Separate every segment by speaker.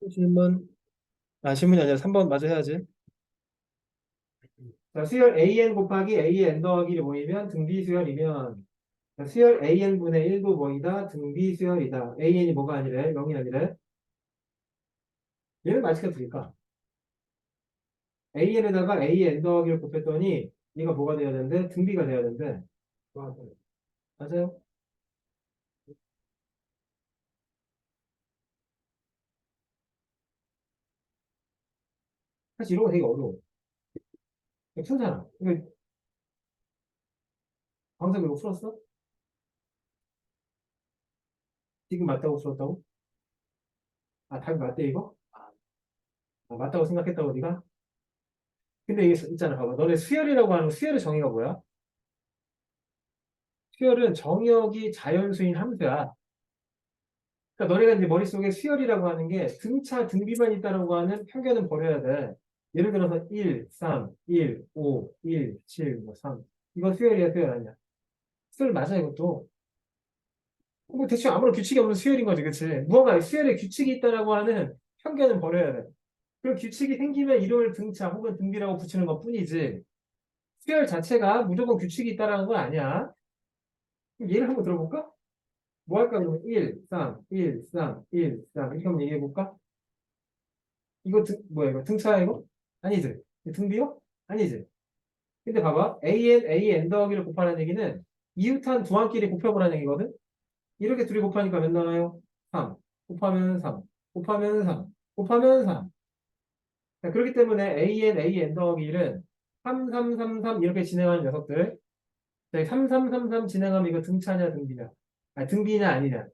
Speaker 1: 질문, 질문이 아니라 3번 마저 해야지. 자, 수열 AN 곱하기 AN 더하기를 모이면 등비 수열이면, 자, 수열 AN분의 1도 모이다 등비 수열이다. AN이 뭐가 아니래? 0이 아니래? 얘를 맞춰 드릴까? AN에다가 AN 더하기를 곱했더니 얘가 뭐가 돼야 되는데? 등비가 돼야 되는데. 맞아요? 사실 이런 거 되게 어려워. 괜찮잖아. 이거 방금 이거 풀었어? 지금 맞다고 풀었다고? 답이 맞대 이거? 맞다고 생각했다고 네가? 근데 이게 있잖아. 봐봐. 너네 수열이라고 하는 수열의 정의가 뭐야? 수열은 정의역이 자연수인 함수야. 그러니까 너네가 이제 머릿속에 수열이라고 하는 게 등차, 등비만 있다라고 하는 편견은 버려야 돼. 예를 들어서 1, 3, 1, 5, 1, 7, 뭐 3. 이건 수열이야, 수열 아니야? 수열 맞아, 이것도. 뭐 대충 아무런 규칙이 없는 수열인 거지, 그치? 무언가 수열에 규칙이 있다라고 하는 편견은 버려야 돼. 그럼 규칙이 생기면 이름을 등차 혹은 등비라고 붙이는 것 뿐이지. 수열 자체가 무조건 규칙이 있다라는 건 아니야. 그럼 예를 한번 들어볼까? 뭐 할까, 그러면 1, 3, 1, 3, 1, 3. 이렇게 한번 얘기해볼까? 이거 뭐야, 이거 등차야, 이거? 아니지. 이거 등비요? 아니지. 근데 봐봐. AN 더하기를 곱하는 얘기는 이웃한 두 항끼리 곱해보라는 얘기거든? 이렇게 둘이 곱하니까 몇 나와요? 3. 곱하면 3. 곱하면 3. 곱하면 3. 자, 그렇기 때문에 AN 더하기 1은 3, 3, 3, 3 이렇게 진행하는 녀석들. 자, 3, 3, 3, 3 진행하면 이거 등차냐, 등비냐? 등비냐, 아니냐?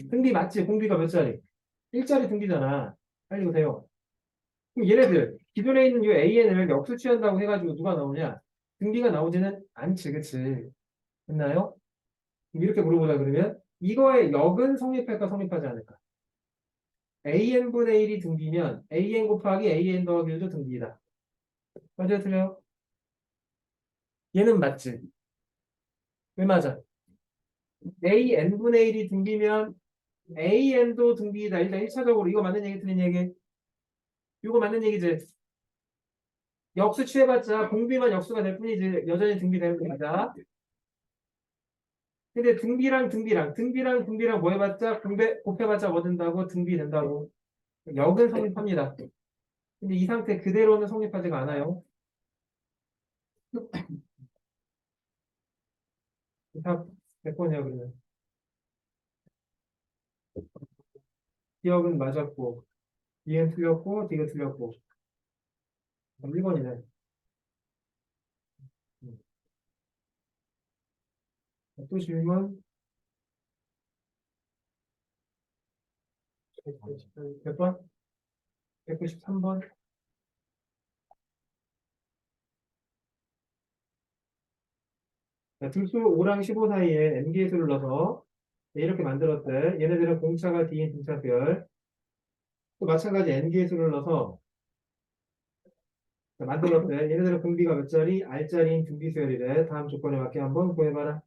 Speaker 1: 등비 맞지? 공비가 몇 자리? 1자리 등비잖아. 빨리 보세요. 그럼 얘네들 기존에 있는 이 AN을 역수 취한다고 해가지고 누가 나오냐? 등비가 나오지는 않지, 그치? 됐나요? 그럼 이렇게 물어보자 그러면 이거의 역은 성립할까 성립하지 않을까? AN분의 1이 등비면 AN 곱하기 AN 더하기 1도 등비이다. 맞아요, 틀려요? 얘는 맞지? 왜 맞아? AN분의 1이 등비면 AN도 등비이다. 일단 1차적으로 이거 맞는 얘기 틀린 얘기? 이거 맞는 얘기지? 역수 취해봤자 공비만 역수가 될 뿐이지 여전히 등비되는 겁니다. 근데 등비랑 뭐 해봤자 곱해봤자 뭐 된다고 등비 된다고 역은 성립합니다. 근데 이 상태 그대로는 성립하지가 않아요. 답 몇 번이야 그러면? 기억은 맞았고 D는 틀렸고 D가 틀렸고 1번이네. 또 질문? 몇 번? 193번? 둘수 5랑 15 사이에 N개수를 넣어서 이렇게 만들었대. 얘네들은 공차가 D인 등차별. 또 마찬가지 N개수를 넣어서 만들었대. 얘네들은 공비가 몇 자리? R자리인 등비수열이래. 다음 조건에 맞게 한번 구해봐라.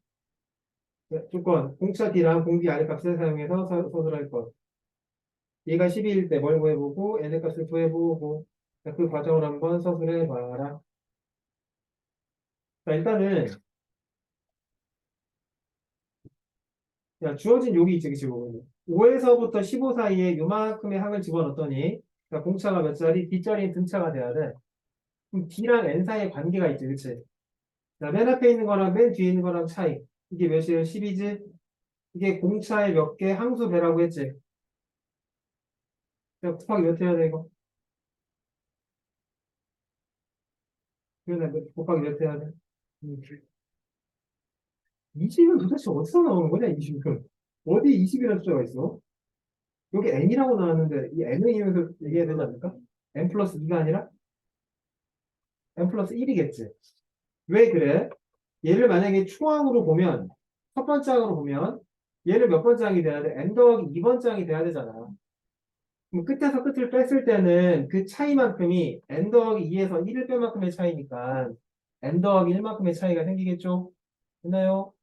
Speaker 1: 조건. 공차 D랑 공비 R 값을 사용해서 서술할 것. 얘가 12일 때 뭘 구해보고 N의 값을 구해보고 그 과정을 한번 서술해봐라. 자, 일단은 주어진 여기 있지, 그치? 5에서부터 15 사이에 요만큼의 항을 집어넣었더니 공차가 몇 자리? D자리인 등차가 돼야 돼. 그럼 D랑 N 사이에 관계가 있지, 그치? 자, 맨 앞에 있는 거랑 맨 뒤에 있는 거랑 차이. 이게 몇이에요? 10이지? 이게 공차의 몇 개 항수 배라고 했지? 그냥 곱하기 몇 해야 돼, 이거? 그러네, 곱하기 몇 해야 돼? 20은 도대체 어디서 나오는 거냐, 20은? 어디 20이라는 숫자가 있어? 여기 n이라고 나왔는데, 이 n을 이용해서 얘기해야 되지 않을까? n 플러스 2가 아니라 n 플러스 1이겠지. 왜 그래? 얘를 만약에 초항으로 보면, 첫 번째 항으로 보면, 얘를 몇 번째 항이 돼야 돼? n 더하기 2번째 항이 돼야 되잖아. 그럼 끝에서 끝을 뺐을 때는 그 차이만큼이 n 더하기 2에서 1을 뺄 만큼의 차이니까 n 더하기 1만큼의 차이가 생기겠죠? 됐나요?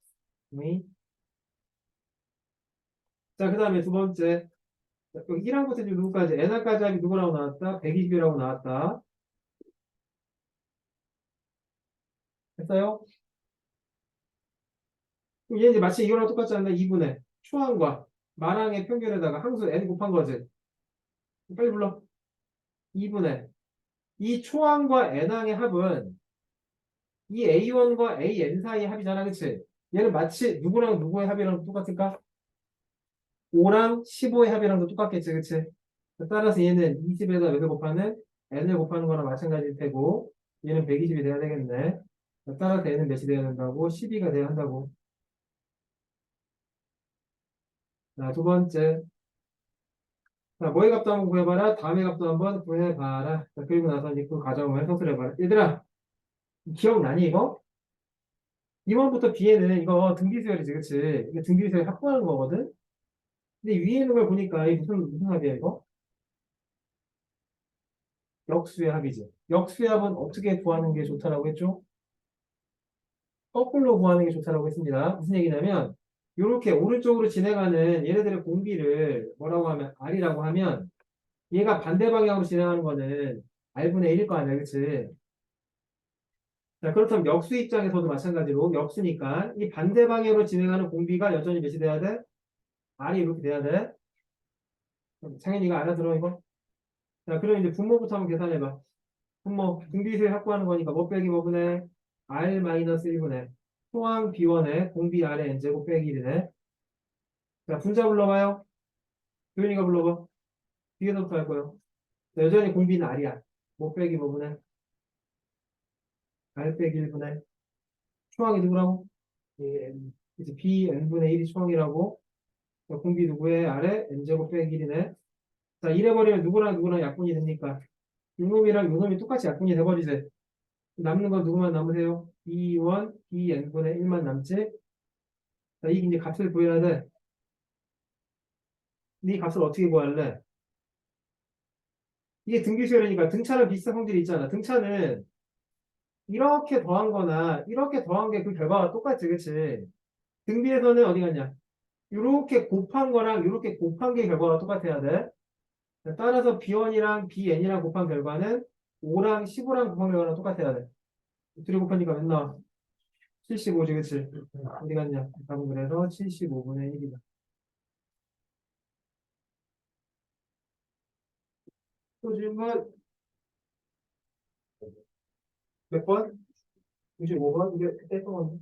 Speaker 1: 네. 자, 그 다음에 두 번째. 여기 1항부터 지금 누구까지? n항까지 합이 누구라고 나왔다? 120이라고 나왔다. 됐어요? 그럼 얘 이제 마치 이거랑 똑같지 않나? 2분의 초항과 마랑의 평균에다가 항수 n 곱한 거지. 빨리 불러. 2분의 이 초항과 n항의 합은 이 A1과 AN 사이의 합이잖아, 그치? 얘는 마치 누구랑 누구의 합이랑 똑같을까? 5랑 15의 합이랑도 똑같겠지, 그치? 따라서 얘는 20에다 몇을 곱하는 n을 곱하는 거랑 마찬가지일 테고, 얘는 120이 돼야 되겠네. 따라서 얘는 몇이 돼야 된다고? 12가 돼야 한다고. 자, 두 번째. 자, 뭐의 값도 한번 구해봐라. 다음의 값도 한번 구해봐라. 자, 그리고 나서 이제 그 과정을 서술해봐라. 얘들아, 기억나니, 이거? 2번부터 B에는 이거 등비수열이지, 그치? 이게 등비수열 확보하는 거거든? 근데 위에 있는 걸 보니까 이 무슨 합이야, 이거? 역수의 합이지. 역수의 합은 어떻게 구하는 게 좋다라고 했죠? 거꾸로 구하는 게 좋다라고 했습니다. 무슨 얘기냐면, 이렇게 오른쪽으로 진행하는 얘네들의 공비를 뭐라고 하면 R이라고 하면, 얘가 반대 방향으로 진행하는 거는 R분의 1일 거 아니야, 그치? 자, 그렇다면 역수 입장에서도 마찬가지로 역수니까 이 반대 방향으로 진행하는 공비가 여전히 몇이 돼야 돼? R이 이렇게 돼야 돼. 창현이가 알아들어, 이거? 자, 그럼 이제 분모부터 한번 계산해봐. 분모, 등비수열 확보하는 거니까 뭐 빼기 뭐분의 R-1분의 소항 B1의 공비 R의 N제곱 빼기 1이네. 자, 분자 불러봐요. 도윤이가 불러봐. 뒤에서부터 할 거예요. 자, 여전히 공비는 R이야. 뭐 빼기 뭐분의 R 빼기 1분의 초항이 누구라고? 예, 이제 B N분의 1이 초항이라고. 자, 공비 누구의 R의 N제곱 빼기 1이네. 자, 이래버리면 누구랑 누구랑 약분이 됩니까? 요놈이랑 요놈이 똑같이 약분이 돼버리지. 남는 건 누구만 남으세요? B1, Bn분의 1만 남지? 자, 이게 이제 값을 구해야 돼. 이 값을 어떻게 구할래? 이게 등비수열이니까 등차는 비슷한 성질이 있잖아. 등차는 이렇게 더한 거나 이렇게 더한 게 그 결과가 똑같지, 그치? 등비에서는 어디 갔냐? 이렇게 곱한 거랑 이렇게 곱한 게 결과가 똑같아야 돼. 따라서 B1이랑 BN이랑 곱한 결과는 5랑 15랑 곱한 결과랑 똑같아야 돼. 둘이 곱하니까 몇 나와? 75지, 그치? 어디 갔냐? 답은 그래서 75분의 1이다. 또 질문 몇 번? 95번? 이게 그때 했던 건데.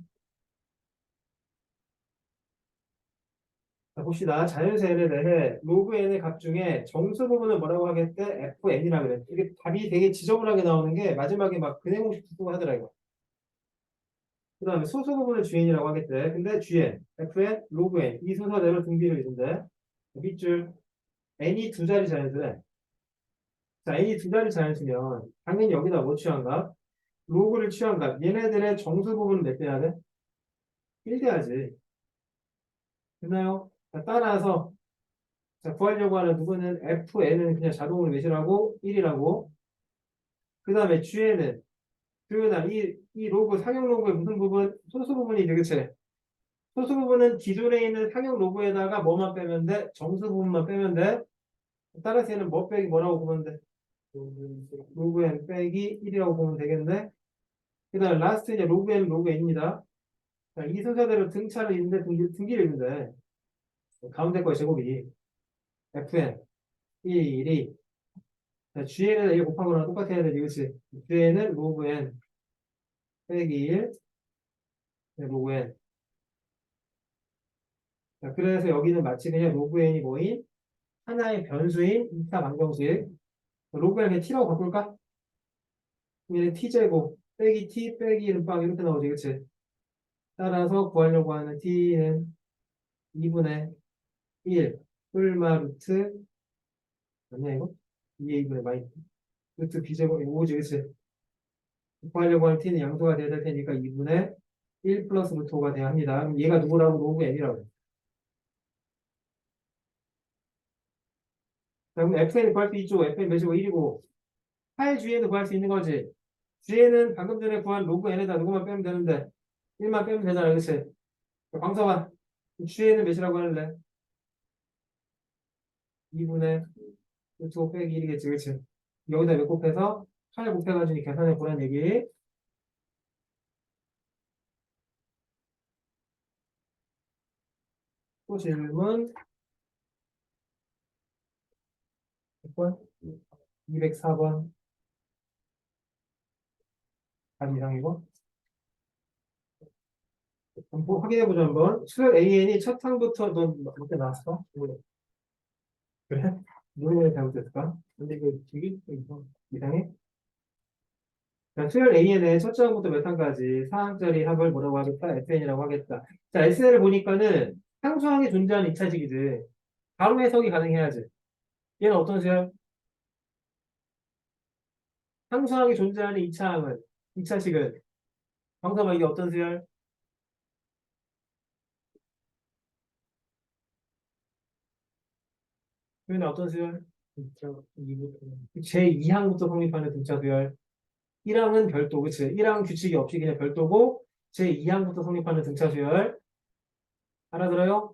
Speaker 1: 자, 봅시다. 자연수 n에 대해 로그 n의 값 중에 정수 부분을 뭐라고 하겠대? fn이라 그래. 이게 답이 되게 지저분하게 나오는 게 마지막에 막 근해 공식 쓰고 하더라, 이거. 그 다음에 소수 부분을 gn이라고 하겠대. 근데 gn, fn, 로그 n 이 순서대로 등비를 이룬대. 밑줄 n이 두 자리 자연수래. 자, n이 두 자리 자연수면 당연히 여기다 뭐 취한가? 로그를 취한가? 얘네들의 정수 부분은 몇 대야 돼? 1대야지. 됐나요? 자, 따라서 자, 구하려고 하는 누구는 fn은 그냥 자동으로 몇이라고? 1이라고. 그 다음에 gn은 주요나 이 로그 상용 로그의 무슨 부분? 소수 부분이지, 그치? 소수 부분은 기존에 있는 상용 로그에다가 뭐만 빼면 돼? 정수 부분만 빼면 돼. 따라서 얘는 뭐 빼기 뭐라고 보면 돼? 로그 n 빼기 1이라고 보면 되겠네. 그 다음에 라스트 이제 로그 n 로그 n입니다. 자, 이 순서대로 등차를 있는데 등기를 있는데 가운데 거의 제곱이 fn 1이 자, GN에다 이거 곱한 거랑 똑같아야 되지, 그치? GN은 로그 n 빼기 1 로그 n. 자, 그래서 여기는 마치 그냥 로그 n이 뭐인? 하나의 변수인 2차 방정식. 로그 n 그냥 t라고 바꿀까? 얘는 t제곱 빼기 t 빼기 1 빵 이렇게 나오지, 그치? 따라서 구하려고 하는 t는 2분의 1 뿔마 루트 맞냐 이거? 2의 2분의 마이너스 루트 b제곱 이거 5지, 그치? 구하려고 하는 t는 양수가 돼야 될 테니까 2분의 1 플러스 루트 5가 돼야 합니다. 그럼 얘가 누구라고? 로그 n이라고. 자, 그럼 fn 구할 수 있죠? fn 몇이고 1이고 8gn도 구할 수 있는 거지. gn은 방금 전에 구한 로그 n에다 누구만 빼면 되는데 1만 빼면 되잖아, 그치? 광석아 gn은 몇이라고 하는데? 2분의 루트 5 빼기 1이겠지, 그치? 여기다 몇 곱해서 8 곱해가지고 계산해 보란 얘기. 또 질문 100번? 204번. 답 이상이고. 뭐 확인해보자, 한번. 수열 AN이 첫 항부터 넌 어떻게 나왔어? 그래? 누구의 잘못됐을까? 근데 이거 되게 이상해? 자, 수열 AN의 첫 항부터 몇 항까지 4항짜리 합을 뭐라고 하겠다? SN이라고 하겠다. 자, SN을 보니까는 상수항이 존재하는 2차식이지. 바로 해석이 가능해야지. 얘는 어떤 수열? 상수항이 존재하는 2차항은, 2차식은, 방사봐 이게 어떤 수열? 얘는 어떤 수열? 제2항부터 성립하는 등차 수열. 1항은 별도, 그치? 1항 규칙이 없이 그냥 별도고, 제2항부터 성립하는 등차 수열. 알아들어요?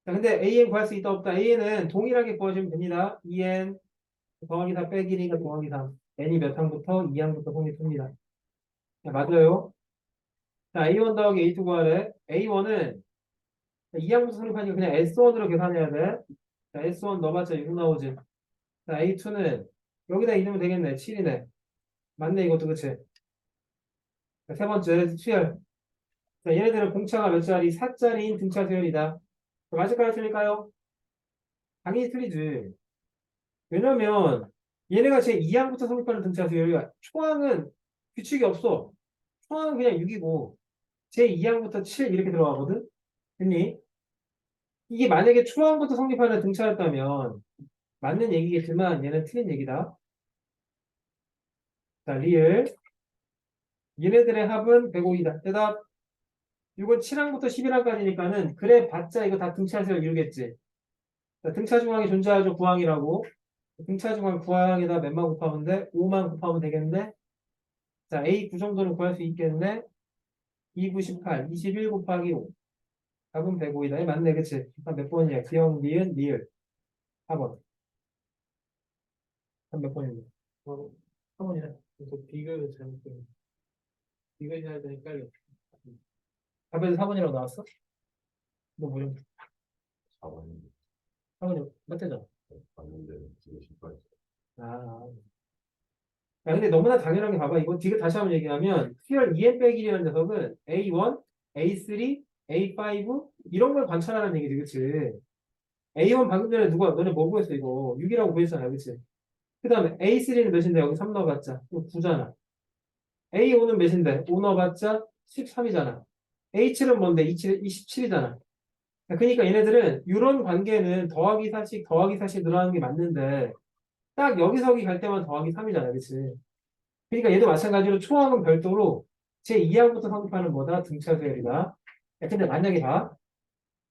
Speaker 1: 자, 근데 AN 구할 수 있다, 없다? AN은 동일하게 구하시면 됩니다. 2N 더하기 4 빼기 1이니까 더하기 3. N이 몇 항부터? 2항부터 성립합니다. 자, 맞아요. 자, A1 더하기 A2 구하래. A1은 2항부터 성립하니까 그냥 S1으로 계산해야 돼. 자, S1 넣어봤자 6 나오지. 자, A2는 여기다 이으면 되겠네. 7이네. 맞네, 이것도, 그치? 자, 세 번째, 수열. 자, 얘네들은 공차가 몇 자리? 4자리인 등차 수열이다. 맞을까요? 틀릴까요? 당연히 틀리지. 왜냐면 얘네가 제 2항부터 성립하는 등차 수열이야. 초항은 규칙이 없어. 초항은 그냥 6이고 제 2항부터 7 이렇게 들어가거든. 됐니? 이게 만약에 초항부터 성립하는 등차였다면 맞는 얘기겠지만 얘는 틀린 얘기다. 자, 리을. 얘네들의 합은 105이다. 대답. 이건 7항부터 11항까지니까는 그래 봤자 이거 다 등차 수열 이루겠지. 자, 등차 중항이 존재하죠. 9항이라고. 등차 중항 9항에다 몇만 곱하면 돼? 5만 곱하면 되겠네. 자, A 9 정도는 구할 수 있겠네. 2, 9, 18, 21 곱하기 5. 답은 105이다. 맞네, 그치? 몇 번이야? 기억, 니은, 리을. 4번. 몇 번이야? 4번이네. 그래서 비교를 잘못된 비교를 해야 되니까 헷갈려. 답에서 4번이라고 나왔어? 너 뭐냐?
Speaker 2: 4번인데
Speaker 1: 4번이 맞대잖아.
Speaker 2: 봤는데 지금 실패했어.
Speaker 1: 아. 야, 근데 너무나 당연한 게 봐봐. 이거 뒤에 다시 한번 얘기하면 수열 EN 빼기라는 녀석은 A1, A3, A5 이런 걸 관찰하라는 얘기지, 그치? A1 방금 전에 누가 너네 뭐 구했어 이거 6이라고 구했잖아, 그치? 그 다음에 A3는 몇인데 여기 3 넣어봤자 이거 9잖아. A5는 몇인데 5 넣어봤자 13이잖아. A7은 뭔데 27이잖아. 그러니까 얘네들은 이런 관계는 더하기 4씩 더하기 4씩 늘어나는 게 맞는데 딱 여기서기 갈 때만 더하기 3이잖아, 그치? 그러니까 얘도 마찬가지로 초항은 별도로 제2항부터 성립하는 뭐다? 등차 수열이다. 야, 근데 만약에 봐.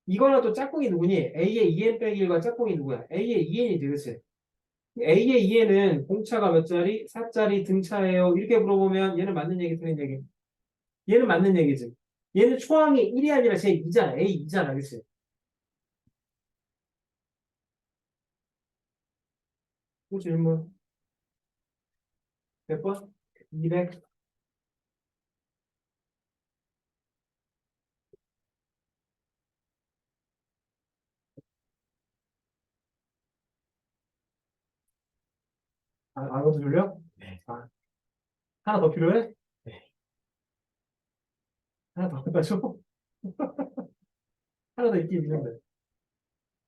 Speaker 1: 이거랑 또 짝꿍이 누구니? A의 2n 빼기 1과 짝꿍이 누구야? A의 2n이지, 그치? A의 2n은 공차가 몇 자리? 4자리 등차예요. 이렇게 물어보면 얘는 맞는 얘기, 틀린 얘기? 얘는 맞는 얘기지. 얘는 초항이 1이 아니라 제2잖아. A2잖아, 그치? 또 질문. 몇 번? 200. 이것도 줄려?
Speaker 2: 네.
Speaker 1: 아, 하나 더 필요해? 하나 더 해가지고? 하나 더 있긴 있는데.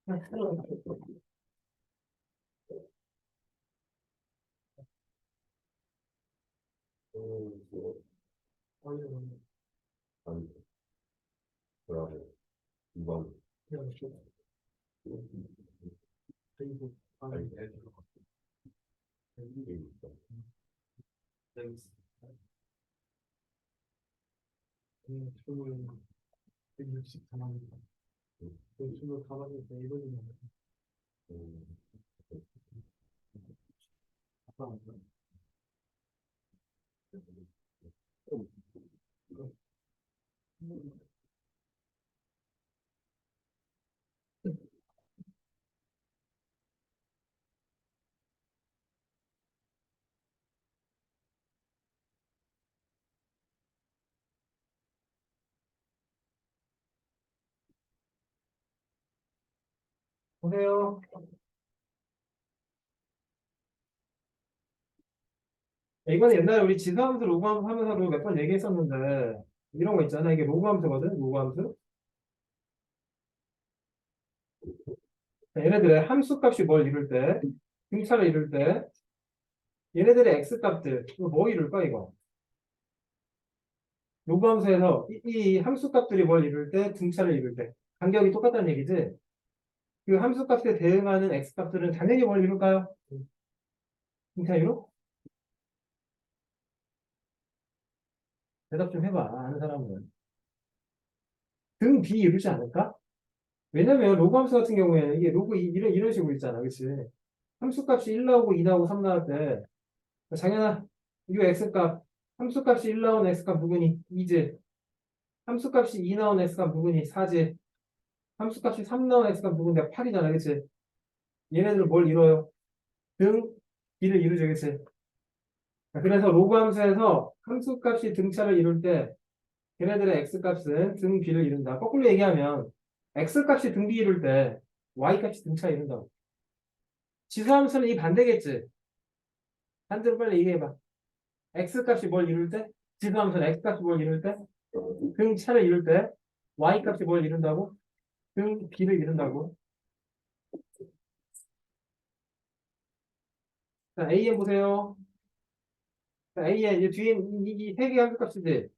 Speaker 1: 하나 더.
Speaker 2: 뭐,
Speaker 1: 어이,
Speaker 2: 한, 뭐라고, 2번,
Speaker 1: 그냥 좀, 그리고,
Speaker 2: 알게 해줄 것 같아.
Speaker 1: 춤을 160 담았는데, 그 춤을 담았는데, 이거는 아까 보세요. 이거는 옛날에 우리 지수함수, 로그함수 하면서도 몇 번 얘기했었는데, 이런 거 있잖아. 이게 로그함수거든, 로그함수. 얘네들의 함수값이 뭘 이룰 때, 등차를 이룰 때, 얘네들의 x값들, 이거 뭐 이룰까, 이거? 로그함수에서 이 함수값들이 뭘 이룰 때, 등차를 이룰 때. 간격이 똑같다는 얘기지? 그 함수값에 대응하는 x값들은 당연히 뭘 이룰까요? 등차 이루? 대답 좀 해봐, 아는 사람은. 등 b 이루지 않을까? 왜냐면 로그함수 같은 경우에는 이게 이런 식으로 있잖아, 그치? 함수값이 1 나오고 2 나오고 3 나올 때, 당연한 이 x값, 함수값이 1 나온 x값 누구니? 2지. 함수값이 2 나온 x값 누구니? 4지. 함수값이 3 나온 x값 누군데? 8이잖아, 그치? 얘네들 뭘 이뤄요? 등 b를 이루죠, 그치? 자, 그래서 로그함수에서 함수값이 등차를 이룰 때 걔네들의 x값은 등 b를 이룬다. 거꾸로 얘기하면 x값이 등 b 이룰 때 y값이 등차 이룬다. 지수함수는 이 반대겠지. 반대로 빨리 얘기해봐. x값이 뭘 이룰 때? 지수함수는 x값이 뭘 이룰 때? 등차를 이룰 때 y값이 뭘 이룬다고? 등 b를 이룬다고. 자, AN 보세요. 자, AN 이 뒤에 이세 개의 함수값이지.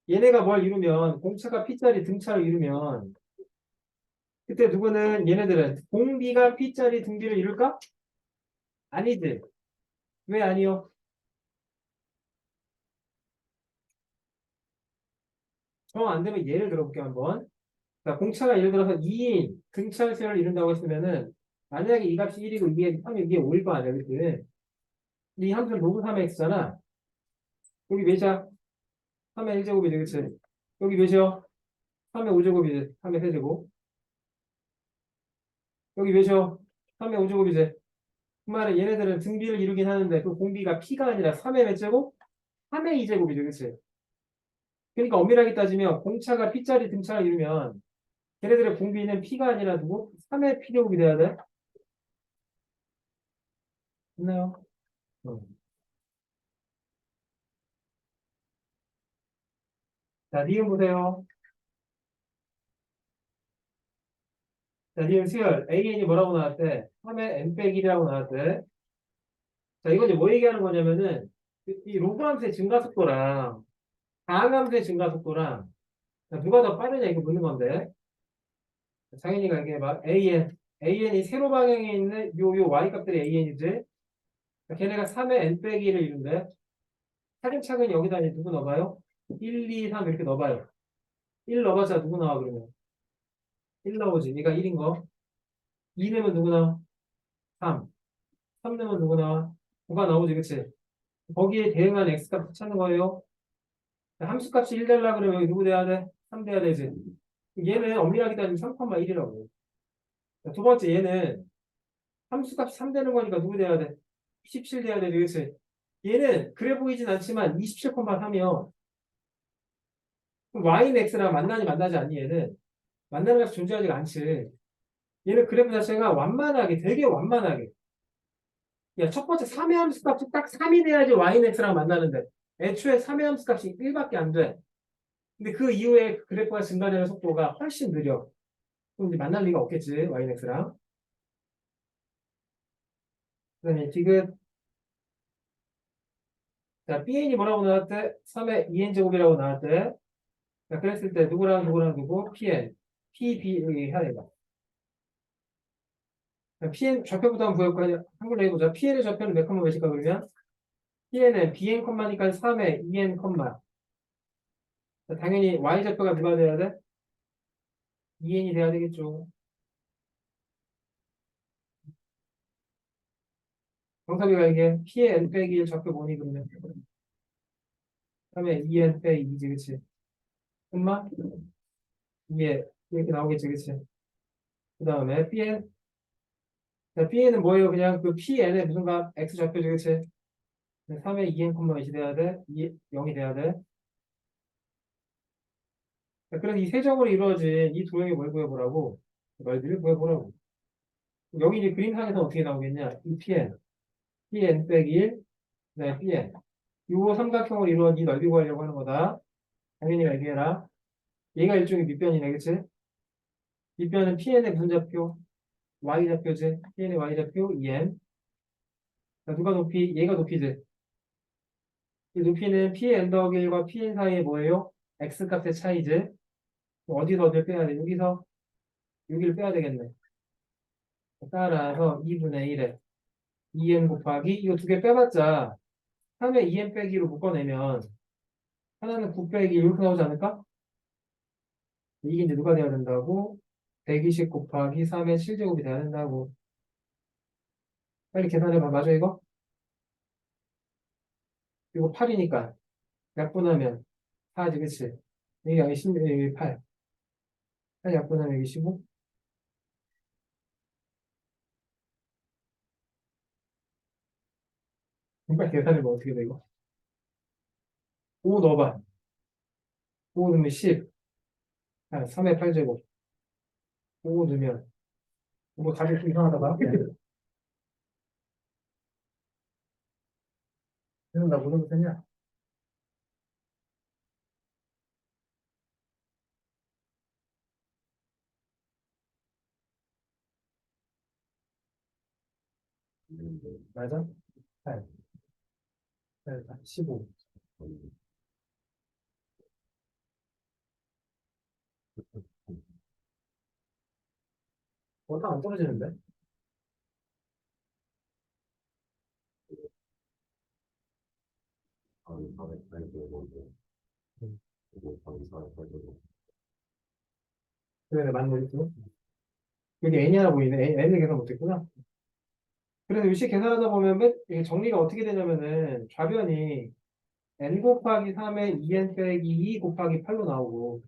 Speaker 1: 얘네가 뭘 이루면 공차가 p짜리 등차를 이루면 그때 누구는 얘네들은 공비가 p짜리 등비를 이룰까? 아니지. 왜 아니요? 정 안 되면 예를 들어볼게요 한번. 자, 공차가 예를 들어서 2인 등차수를 이룬다고 했으면은 만약에 이 값이 1이고 이게 3이 이게 5일 거 아니야, 그치? 이 함수는 로그 3x잖아. 여기 몇이야? 3의 1제곱이지, 그치? 여기 몇이요? 3의 5제곱이지. 3의 세제곱. 여기 몇이요? 3의 5제곱이지. 그 말은 얘네들은 등비를 이루긴 하는데 그 공비가 p가 아니라 3의 몇 제곱? 3의 2제곱이지, 그치? 그러니까 엄밀하게 따지면 공차가 p짜리 등차를 이루면 걔네들의 공비는 p가 아니라 누구? 3의 p제곱이 돼야 돼? 됐나요? 응. 자, 니은 보세요. 자, 니은 수열. AN이 뭐라고 나왔대? 3의 n 빼기 1이라고 나왔대. 자, 이거 이제 뭐 얘기하는 거냐면은 이 로그함수의 증가속도랑 다항함수의 증가속도랑 누가 더 빠르냐 이거 묻는 건데. 장현이가 얘기해봐. AN이 세로 방향에 있는 요 y 값들이 AN이지. 걔네가 3의 n 빼기 1을 이룬대. 차근차근 여기다 이제 누구 넣어봐요? 1, 2, 3 이렇게 넣어봐요. 1 넣어봤자 누구 나와 그러면? 1 나오지. 얘가 1인 거. 2 넣으면 누구 나와? 3. 3 넣으면 누구 나와? 9가 나오지, 그치? 거기에 대응한 x값 찾는 거예요. 함수값이 1 되려 그러면 여기 누구 돼야 돼? 3 돼야 되지. 얘는 엄밀하게 따지면 3,1이라고. 두 번째 얘는 함수값이 3 되는 거니까 누구 돼야 돼? 17 돼야 돼, 그치? 얘는 그래 보이진 않지만 27,3이요. 그럼 y는 x랑 만나니 만나지 않니 얘는? 만나는 값이 존재하지가 않지. 얘는 그래프 자체가 완만하게, 되게 완만하게. 야, 첫 번째 3의 함수 값이 딱 3이 돼야지 y는 x랑 만나는데 애초에 3의 함수 값이 1밖에 안 돼. 근데 그 이후에 그래프가 증가되는 속도가 훨씬 느려. 그럼 이제 만날 리가 없겠지, y는 x랑. 그다음에 지금 자, BN이 뭐라고 나왔대? 3의 2n제곱이라고 나왔대. 자, 그랬을 때 누구랑 누구랑 누구? PN, PB 여기 해야 되겠다. PN 좌표부터 한번 구해볼까? 한글로 해보자. PN의 좌표는 몇 컴마 몇일까 그러면? PN은 BN 컴마니까 3의 2n 컴마. 자, 당연히 Y좌표가 누가 돼야 돼? 2n이 돼야 되겠죠. 정섭이가 이게 P의 n 빼기 1 좌표 뭐니 그러면? 3의 2n 빼기 2지, 그치? 콤마? 이게 이렇게 나오겠지, 그치? 그 다음에 PN. 자, PN은 뭐예요? 그냥 그 PN의 무슨 값? X 좌표지, 그치? 3의 2n 콤마 몇이 돼야 돼? 0이 돼야 돼? 자, 그래서 이 세정으로 이루어진 이 도형이 뭘 구해보라고? 말들을 구해보라고. 여기 이제 그림상에서 어떻게 나오겠냐? 이 pn 빼기 1, 네, pn. 요 삼각형을 이루어 이 넓이 구하려고 하는 거다. 당연히 얘기해라. 얘가 일종의 밑변이네, 그치? 밑변은 pn의 무슨 좌표? y좌표지. pn의 y좌표 2n. 자, 누가 높이? 얘가 높이지. 이 높이는 pn 더하기 1과 pn 사이에 뭐예요? x 값의 차이지. 어디서 어디를 빼야 돼? 여기서 여기를 빼야 되겠네. 따라서 2분의 1에 2n 곱하기 이거 두 개 빼봤자 3에 2n 빼기로 묶어내면 하나는 9 빼기 이렇게 나오지 않을까? 이게 이제 누가 돼야 된다고? 120 곱하기 3의 7제곱이 돼야 된다고. 빨리 계산해봐. 맞아 이거? 이거 8이니까 약분하면 4지 그치? 이게 아니 16, 여기 8. 8 약분하면 여기 15? 빨리 계산해봐. 어떻게 돼 이거? 5 넣어봐. 5 넣으면 10. 3의 8제곱. 5 넣으면 뭐 답이 좀 이상하다 봐. 그래서 나 무슨 뜻이냐?
Speaker 2: 있는데,
Speaker 1: 맞아? 8, 15. 다안 떨어지는데?
Speaker 2: 한 480
Speaker 1: 음.
Speaker 2: 그리고 한 480
Speaker 1: 그래, 맞네, 이렇게. 여기 n이 하나 보이네. n을 계산 못했구나. 그래서 위식 계산하다 보면 이게 정리가 어떻게 되냐면은 좌변이 n 곱하기 3에 2n 빼기 2 곱하기 8로 나오고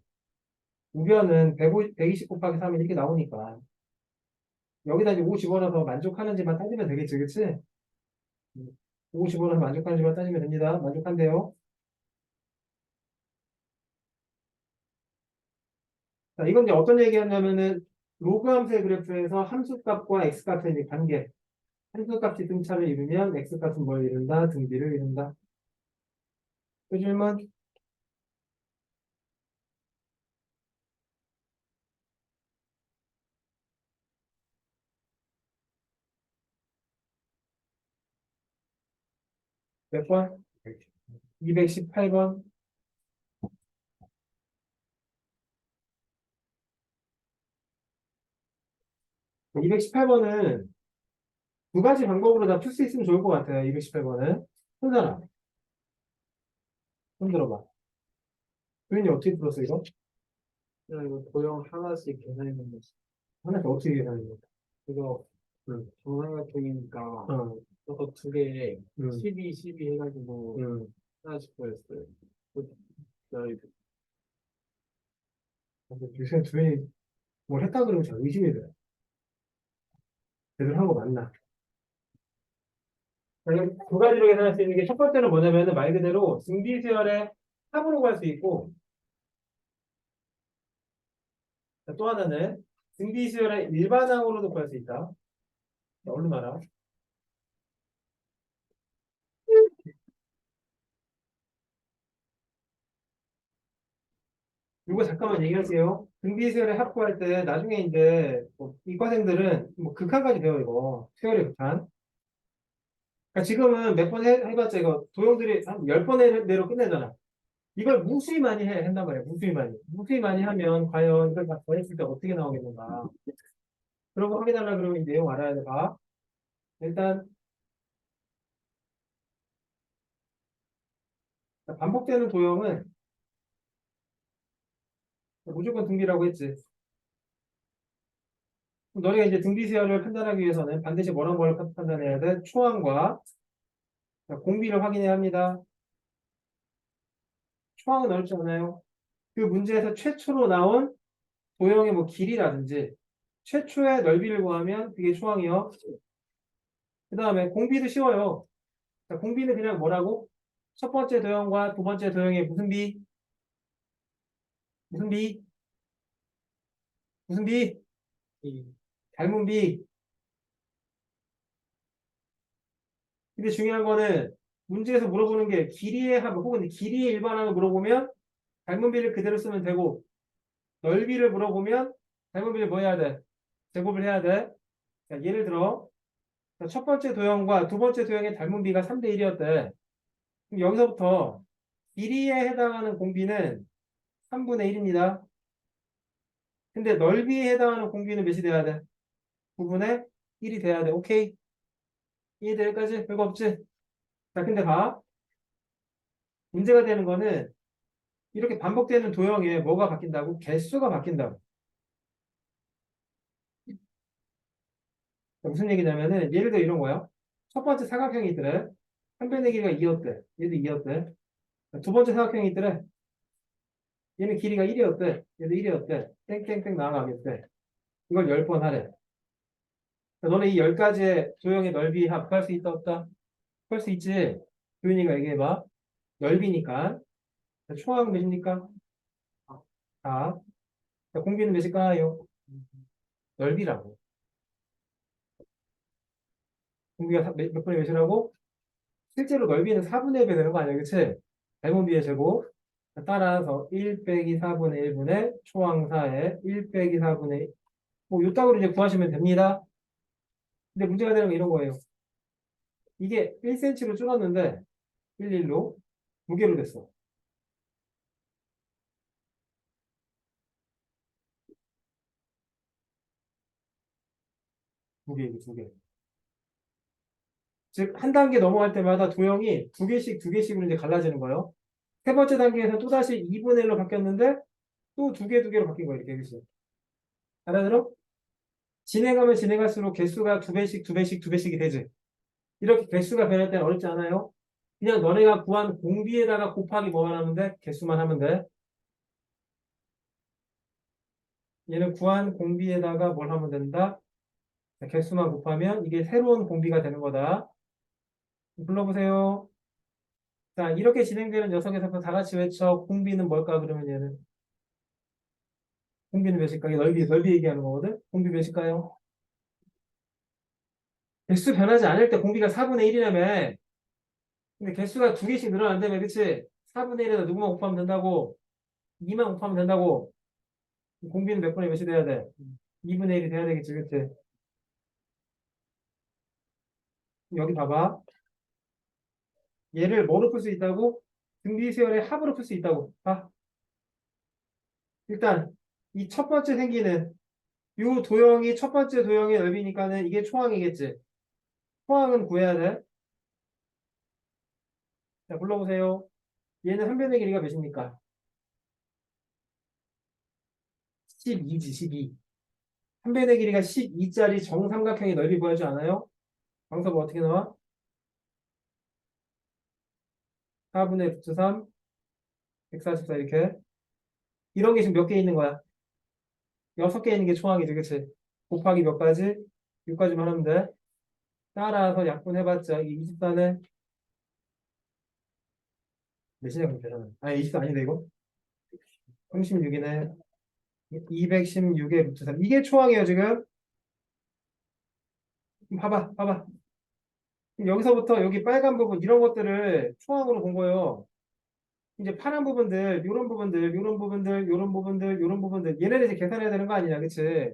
Speaker 1: 우변은 120 곱하기 3이 이렇게 나오니까 여기다 이제 5 집어넣어서 만족하는지만 따지면 되겠지, 그치? 5 집어넣어서 만족하는지만 따지면 됩니다. 만족한대요. 자, 이건 이제 어떤 얘기였냐면은 로그 함수의 그래프에서 함수값과 x값의 이제 관계. 함수값이 등차를 이루면 x값은 뭘 이룬다? 등비를 이룬다. 그 질문? 몇 번? 218번. 218번은 두 가지 방법으로 다 풀 수 있으면 좋을 것 같아요. 218번은. 손잖아. 손 들어봐. 도현이 어떻게 풀었어, 이거?
Speaker 3: 이거 도형 하나씩 계산해 놓은 거지.
Speaker 1: 하나씩 어떻게 계산해?
Speaker 3: 이거
Speaker 1: 응.
Speaker 3: 정삼각형이니까
Speaker 1: 어,
Speaker 3: 이거 두 개에
Speaker 1: 응,
Speaker 3: 12, 12 해가지고
Speaker 1: 응.
Speaker 3: 하나씩 보였어요. 그
Speaker 1: 근데 요새 도현이 뭘 했다 그러면 잘 의심이 돼. 제대로 한 거 맞나? 두 가지로 계산할 수 있는 게 첫 번째는 뭐냐면은 말 그대로 등비수열의 합으로 갈 수 있고 또 하나는 등비수열의 일반항으로도 구할 수 있다. 얼른 말아. 이거 잠깐만 얘기할게요. 등비수열의 합 구할 때 나중에 이제 뭐 이과생들은 뭐 극한까지 배워 이거. 수열의 극한. 그러니까 지금은 몇 번 해봤자 이거 도형들이 한 10번 내로 끝내잖아. 이걸 무수히 많이 한단 말이야. 무수히 많이. 무수히 많이 하면 과연 이걸 다 더했을 때 어떻게 나오겠는가. 그런 거 확인하려고 그러면 이 내용 알아야 돼. 봐. 일단 반복되는 도형은 무조건 등비라고 했지. 그럼 너네가 이제 등비 수열을 판단하기 위해서는 반드시 뭐랑 뭘 판단해야 돼? 초항과 공비를 확인해야 합니다. 초항은 어렵지 않아요. 그 문제에서 최초로 나온 도형의 뭐 길이라든지 최초의 넓이를 구하면 그게 초항이요. 그 다음에 공비도 쉬워요. 자, 공비는 그냥 뭐라고? 첫 번째 도형과 두 번째 도형의 무슨 비? 무슨 비? 무슨 비? 닮은 비. 근데 중요한 거는 문제에서 물어보는 게 길이의 합 혹은 길이의 일반항을 물어보면 닮은 비를 그대로 쓰면 되고 넓이를 물어보면 닮은 비를 뭐 해야 돼? 제곱을 해야 돼. 자, 예를 들어 첫 번째 도형과 두 번째 도형의 닮은 비가 3대 1이었대. 그럼 여기서부터 길이에 해당하는 공비는 3분의 1입니다. 근데 넓이에 해당하는 공비는 몇이 돼야 돼? 9분의 1이 돼야 돼. 오케이. 이해돼? 여기까지? 별거 없지? 자, 근데 봐. 문제가 되는 거는 이렇게 반복되는 도형에 뭐가 바뀐다고? 개수가 바뀐다고. 무슨 얘기냐면은 예를 들어 이런 거야. 첫 번째 사각형이 있더래. 한 변의 길이가 2였대. 얘도 2였대. 두 번째 사각형이 있더래. 얘는 길이가 1이었대. 얘도 1이었대. 땡땡땡 나아가겠대. 이걸 10번 하래. 너네 이 10가지의 도형의 넓이 합 구할 수 있다 없다? 구할 수 있지. 교윤이가 얘기해봐. 넓이니까. 총합은 몇입니까? 4. 공비는 몇일까요? 넓이라고. 공비가 몇 분의 몇이라고? 실제로 넓이는 4분의 1배 되는 거 아니야, 그치? 대문비의 제곱. 따라서 1 빼기 4분의 1분의 초항4에 1 빼기 4분의 1. 뭐, 요따구로 이제 구하시면 됩니다. 근데 문제가 되는 건 이런 거예요. 이게 1cm로 줄었는데, 1로 무게로 됐어. 무게, 이거 두 개. 즉, 한 단계 넘어갈 때마다 도형이 두 개씩, 두 개씩으로 이제 갈라지는 거예요. 세 번째 단계에서 또다시 2분의 1로 바뀌었는데, 또 두 개, 두 개로 바뀐 거예요, 이렇게. 그치? 알아들어? 진행하면 진행할수록 개수가 두 배씩, 두 배씩, 두 배씩이 되지. 이렇게 개수가 변할 때는 어렵지 않아요? 그냥 너네가 구한 공비에다가 곱하기 뭐만 하면 돼? 개수만 하면 돼. 얘는 구한 공비에다가 뭘 하면 된다? 자, 개수만 곱하면 이게 새로운 공비가 되는 거다. 불러보세요. 자, 이렇게 진행되는 녀석에서 다 같이 외쳐. 공비는 뭘까? 그러면 얘는. 공비는 몇일까? 이게 넓이 얘기하는 거거든? 공비 몇일까요? 개수 변하지 않을 때 공비가 4분의 1이라며. 근데 개수가 두 개씩 늘어난다며, 그치? 4분의 1에다 누구만 곱하면 된다고? 2만 곱하면 된다고? 공비는 몇 분의 몇이 돼야 돼? 2분의 1이 돼야 되겠지, 그치? 여기 봐봐. 얘를 뭐로 풀 수 있다고? 등비수열의 합으로 풀 수 있다고. 봐. 일단 이 첫 번째 생기는 요 도형이 첫 번째 도형의 넓이니까는 이게 초항이겠지. 초항은 구해야 돼. 자, 불러보세요. 얘는 한 변의 길이가 몇입니까? 12지, 12. 한 변의 길이가 12짜리 정삼각형의 넓이 보여주지 않아요? 방법은 어떻게 나와? 4분의 루트 3, 144 이렇게. 이런 게 지금 몇 개 있는 거야? 6개 있는 게 초항이지, 그치? 곱하기 몇 가지? 6가지만 하면 돼. 따라서 약분해봤자 이 24는 몇이냐 그럼 계산은. 아니 24 아닌데 이거? 36이네. 216의 루트 3. 이게 초항이에요 지금. 봐봐. 여기서부터 여기 빨간 부분 이런 것들을 초항으로 본 거예요. 이제 파란 부분들, 요런 부분들, 요런 부분들, 요런 부분들, 요런 부분들 얘네를 이제 계산해야 되는 거 아니냐, 그치?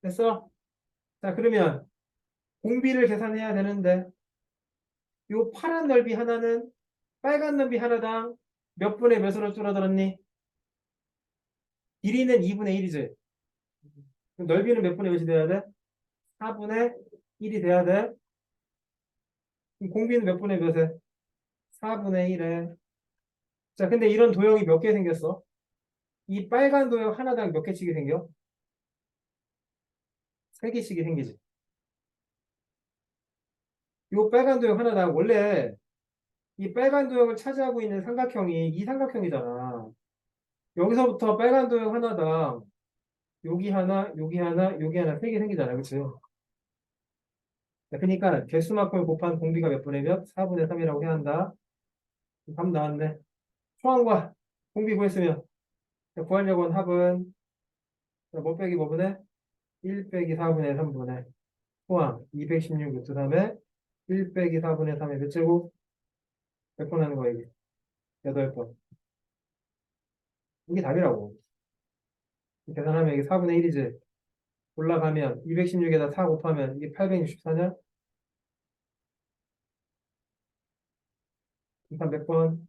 Speaker 1: 됐어? 자 그러면 공비를 계산해야 되는데 요 파란 넓이 하나는 빨간 넓이 하나당 몇 분의 몇으로 줄어들었니? 길이는 2분의 1이지. 그럼 넓이는 몇 분의 몇이 돼야 돼? 4분의 1이 돼야 돼. 그럼 공비는 몇 분의 몇에? 4분의 1에. 자, 근데 이런 도형이 몇 개 생겼어? 이 빨간 도형 하나당 몇 개씩이 생겨? 3개씩이 생기지. 이 빨간 도형 하나당 원래 이 빨간 도형을 차지하고 있는 삼각형이 이 삼각형이잖아. 여기서부터 빨간 도형 하나당 여기 하나, 여기 하나, 여기 하나 3개 생기잖아. 그치? 그러니까 개수만큼 곱한 공비가 몇 분의 몇? 4분의 3이라고 해야 한다. 답 나왔네. 초항과 공비 구했으면 구하려고 한 합은 뭐 빼기 뭐 분의? 1 빼기 4분의 3분의 초항 216 루트 3에 1 빼기 4분의 3의 몇 제곱? 몇 번 하는 거야, 이게? 8번. 이게 답이라고. 계산하면 이게 4분의 1이지. 올라가면 216에다 4 곱하면 이게 864냐? 일단 몇 번?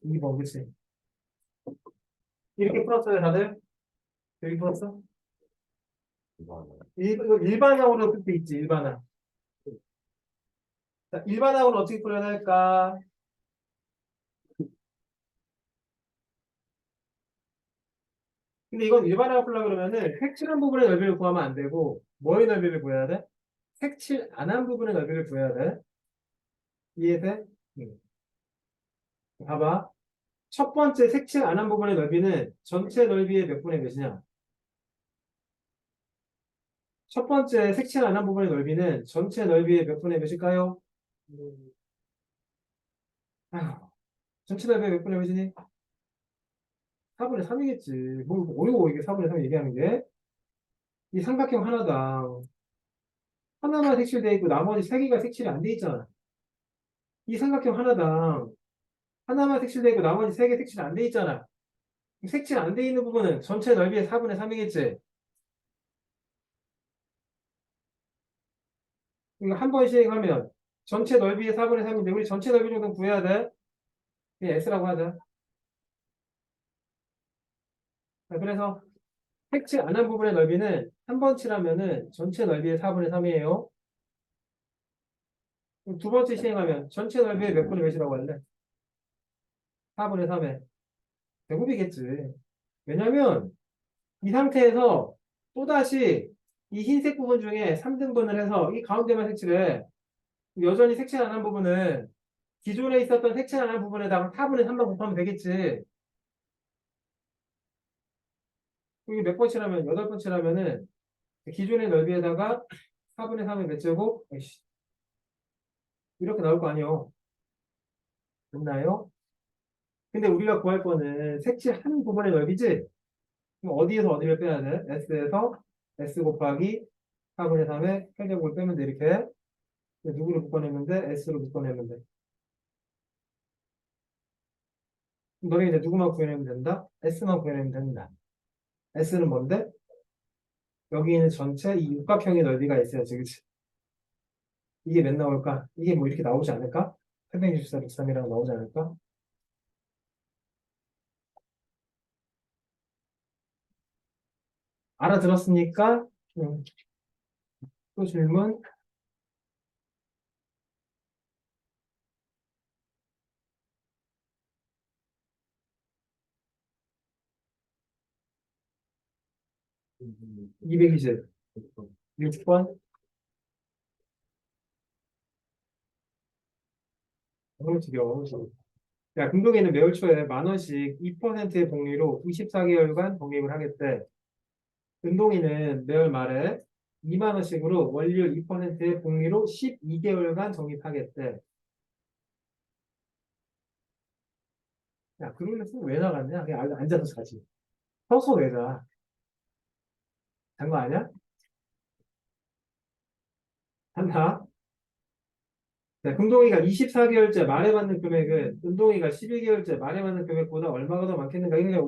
Speaker 1: 2번, 그치? 이렇게 풀었어요, 다들? 여기 풀었어?
Speaker 2: 이거 하나.
Speaker 1: 일반항으로 풀 때 있지, 일반항. 자, 일반항으로 어떻게 풀어야 할까? 근데 이건 일반항 풀려고 그러면은 색칠한 부분의 넓이를 구하면 안 되고, 뭐의 넓이를 구해야 돼? 색칠 안 한 부분의 넓이를 구해야 돼. 이해돼? 응. 봐봐. 첫 번째 색칠 안 한 부분의 넓이는 전체 넓이의 몇 분의 몇이냐? 첫 번째 색칠 안 한 부분의 넓이는 전체 넓이의 몇 분의 몇일까요? 아휴, 전체 넓이의 몇 분의 몇이니? 4분의 3이겠지. 뭐, 어려워, 이게 4분의 3 얘기하는 게. 이 삼각형 하나당 하나만 색칠돼 있고 나머지 세 개가 색칠이 안 돼 있잖아. 이 삼각형 하나당 하나만 색칠돼 있고 나머지 세 개 색칠 안 돼 있잖아. 색칠 안 돼 있는 부분은 전체 넓이의 4분의 3이겠지. 이거 한 번 시행하면 전체 넓이의 4분의 3인데 우리 전체 넓이 정도 구해야 돼. 그냥 S라고 하자. 자, 그래서 색칠 안 한 부분의 넓이는 한 번 칠하면은 전체 넓이의 4분의 3이에요. 두 번째 시행하면 전체 넓이의 몇 분의 몇이라고 할래? 4분의 3에 제곱이겠지. 왜냐면 이 상태에서 또다시 이 흰색 부분 중에 3등분을 해서 이 가운데만 색칠해. 여전히 색칠 안 한 부분은 기존에 있었던 색칠 안 한 부분에다가 4분의 3만 곱하면 되겠지. 이게 몇 번 칠하면 8번 칠하면은 기존의 넓이에다가 4분의 3의 몇 제곱? 아이씨, 이렇게 나올 거 아니에요. 맞나요? 근데 우리가 구할 거는 색칠 한 부분의 넓이지? 그럼 어디에서 어디를 빼야 돼? S에서 S 곱하기 4분의 3의 회제곱을 빼면 돼, 이렇게. 누구를 묶어내면 돼? S로 묶어내면 돼. 너네 이제 누구만 구해내면 된다? S만 구해내면 된다. S는 뭔데? 여기 있는 전체 이 육각형의 넓이가 있어야지, 그치? 이게 몇 나올까? 이게 뭐 이렇게 나오지 않을까? 864, 63이랑 나오지 않을까? 알아들었습니까? 또 질문?
Speaker 2: 음,
Speaker 1: 220, 6번? 너무 지겨워. 야, 금동이는 매월 초에 10,000원씩 2%의 복리로 24개월간 적립을 하겠대. 은동이는 매월 말에 2만 원씩으로 월율 2%의 복리로 12개월간 적립하겠대. 야, 그러면 왜 나갔냐? 그냥 앉아서 자지. 서서 왜 자? 잔 거 아니야? 잔다? 자, 금동이가 24개월째 말에 받는 금액은 은동이가 12개월째 말에 받는 금액보다 얼마가 더 많겠는가? 이게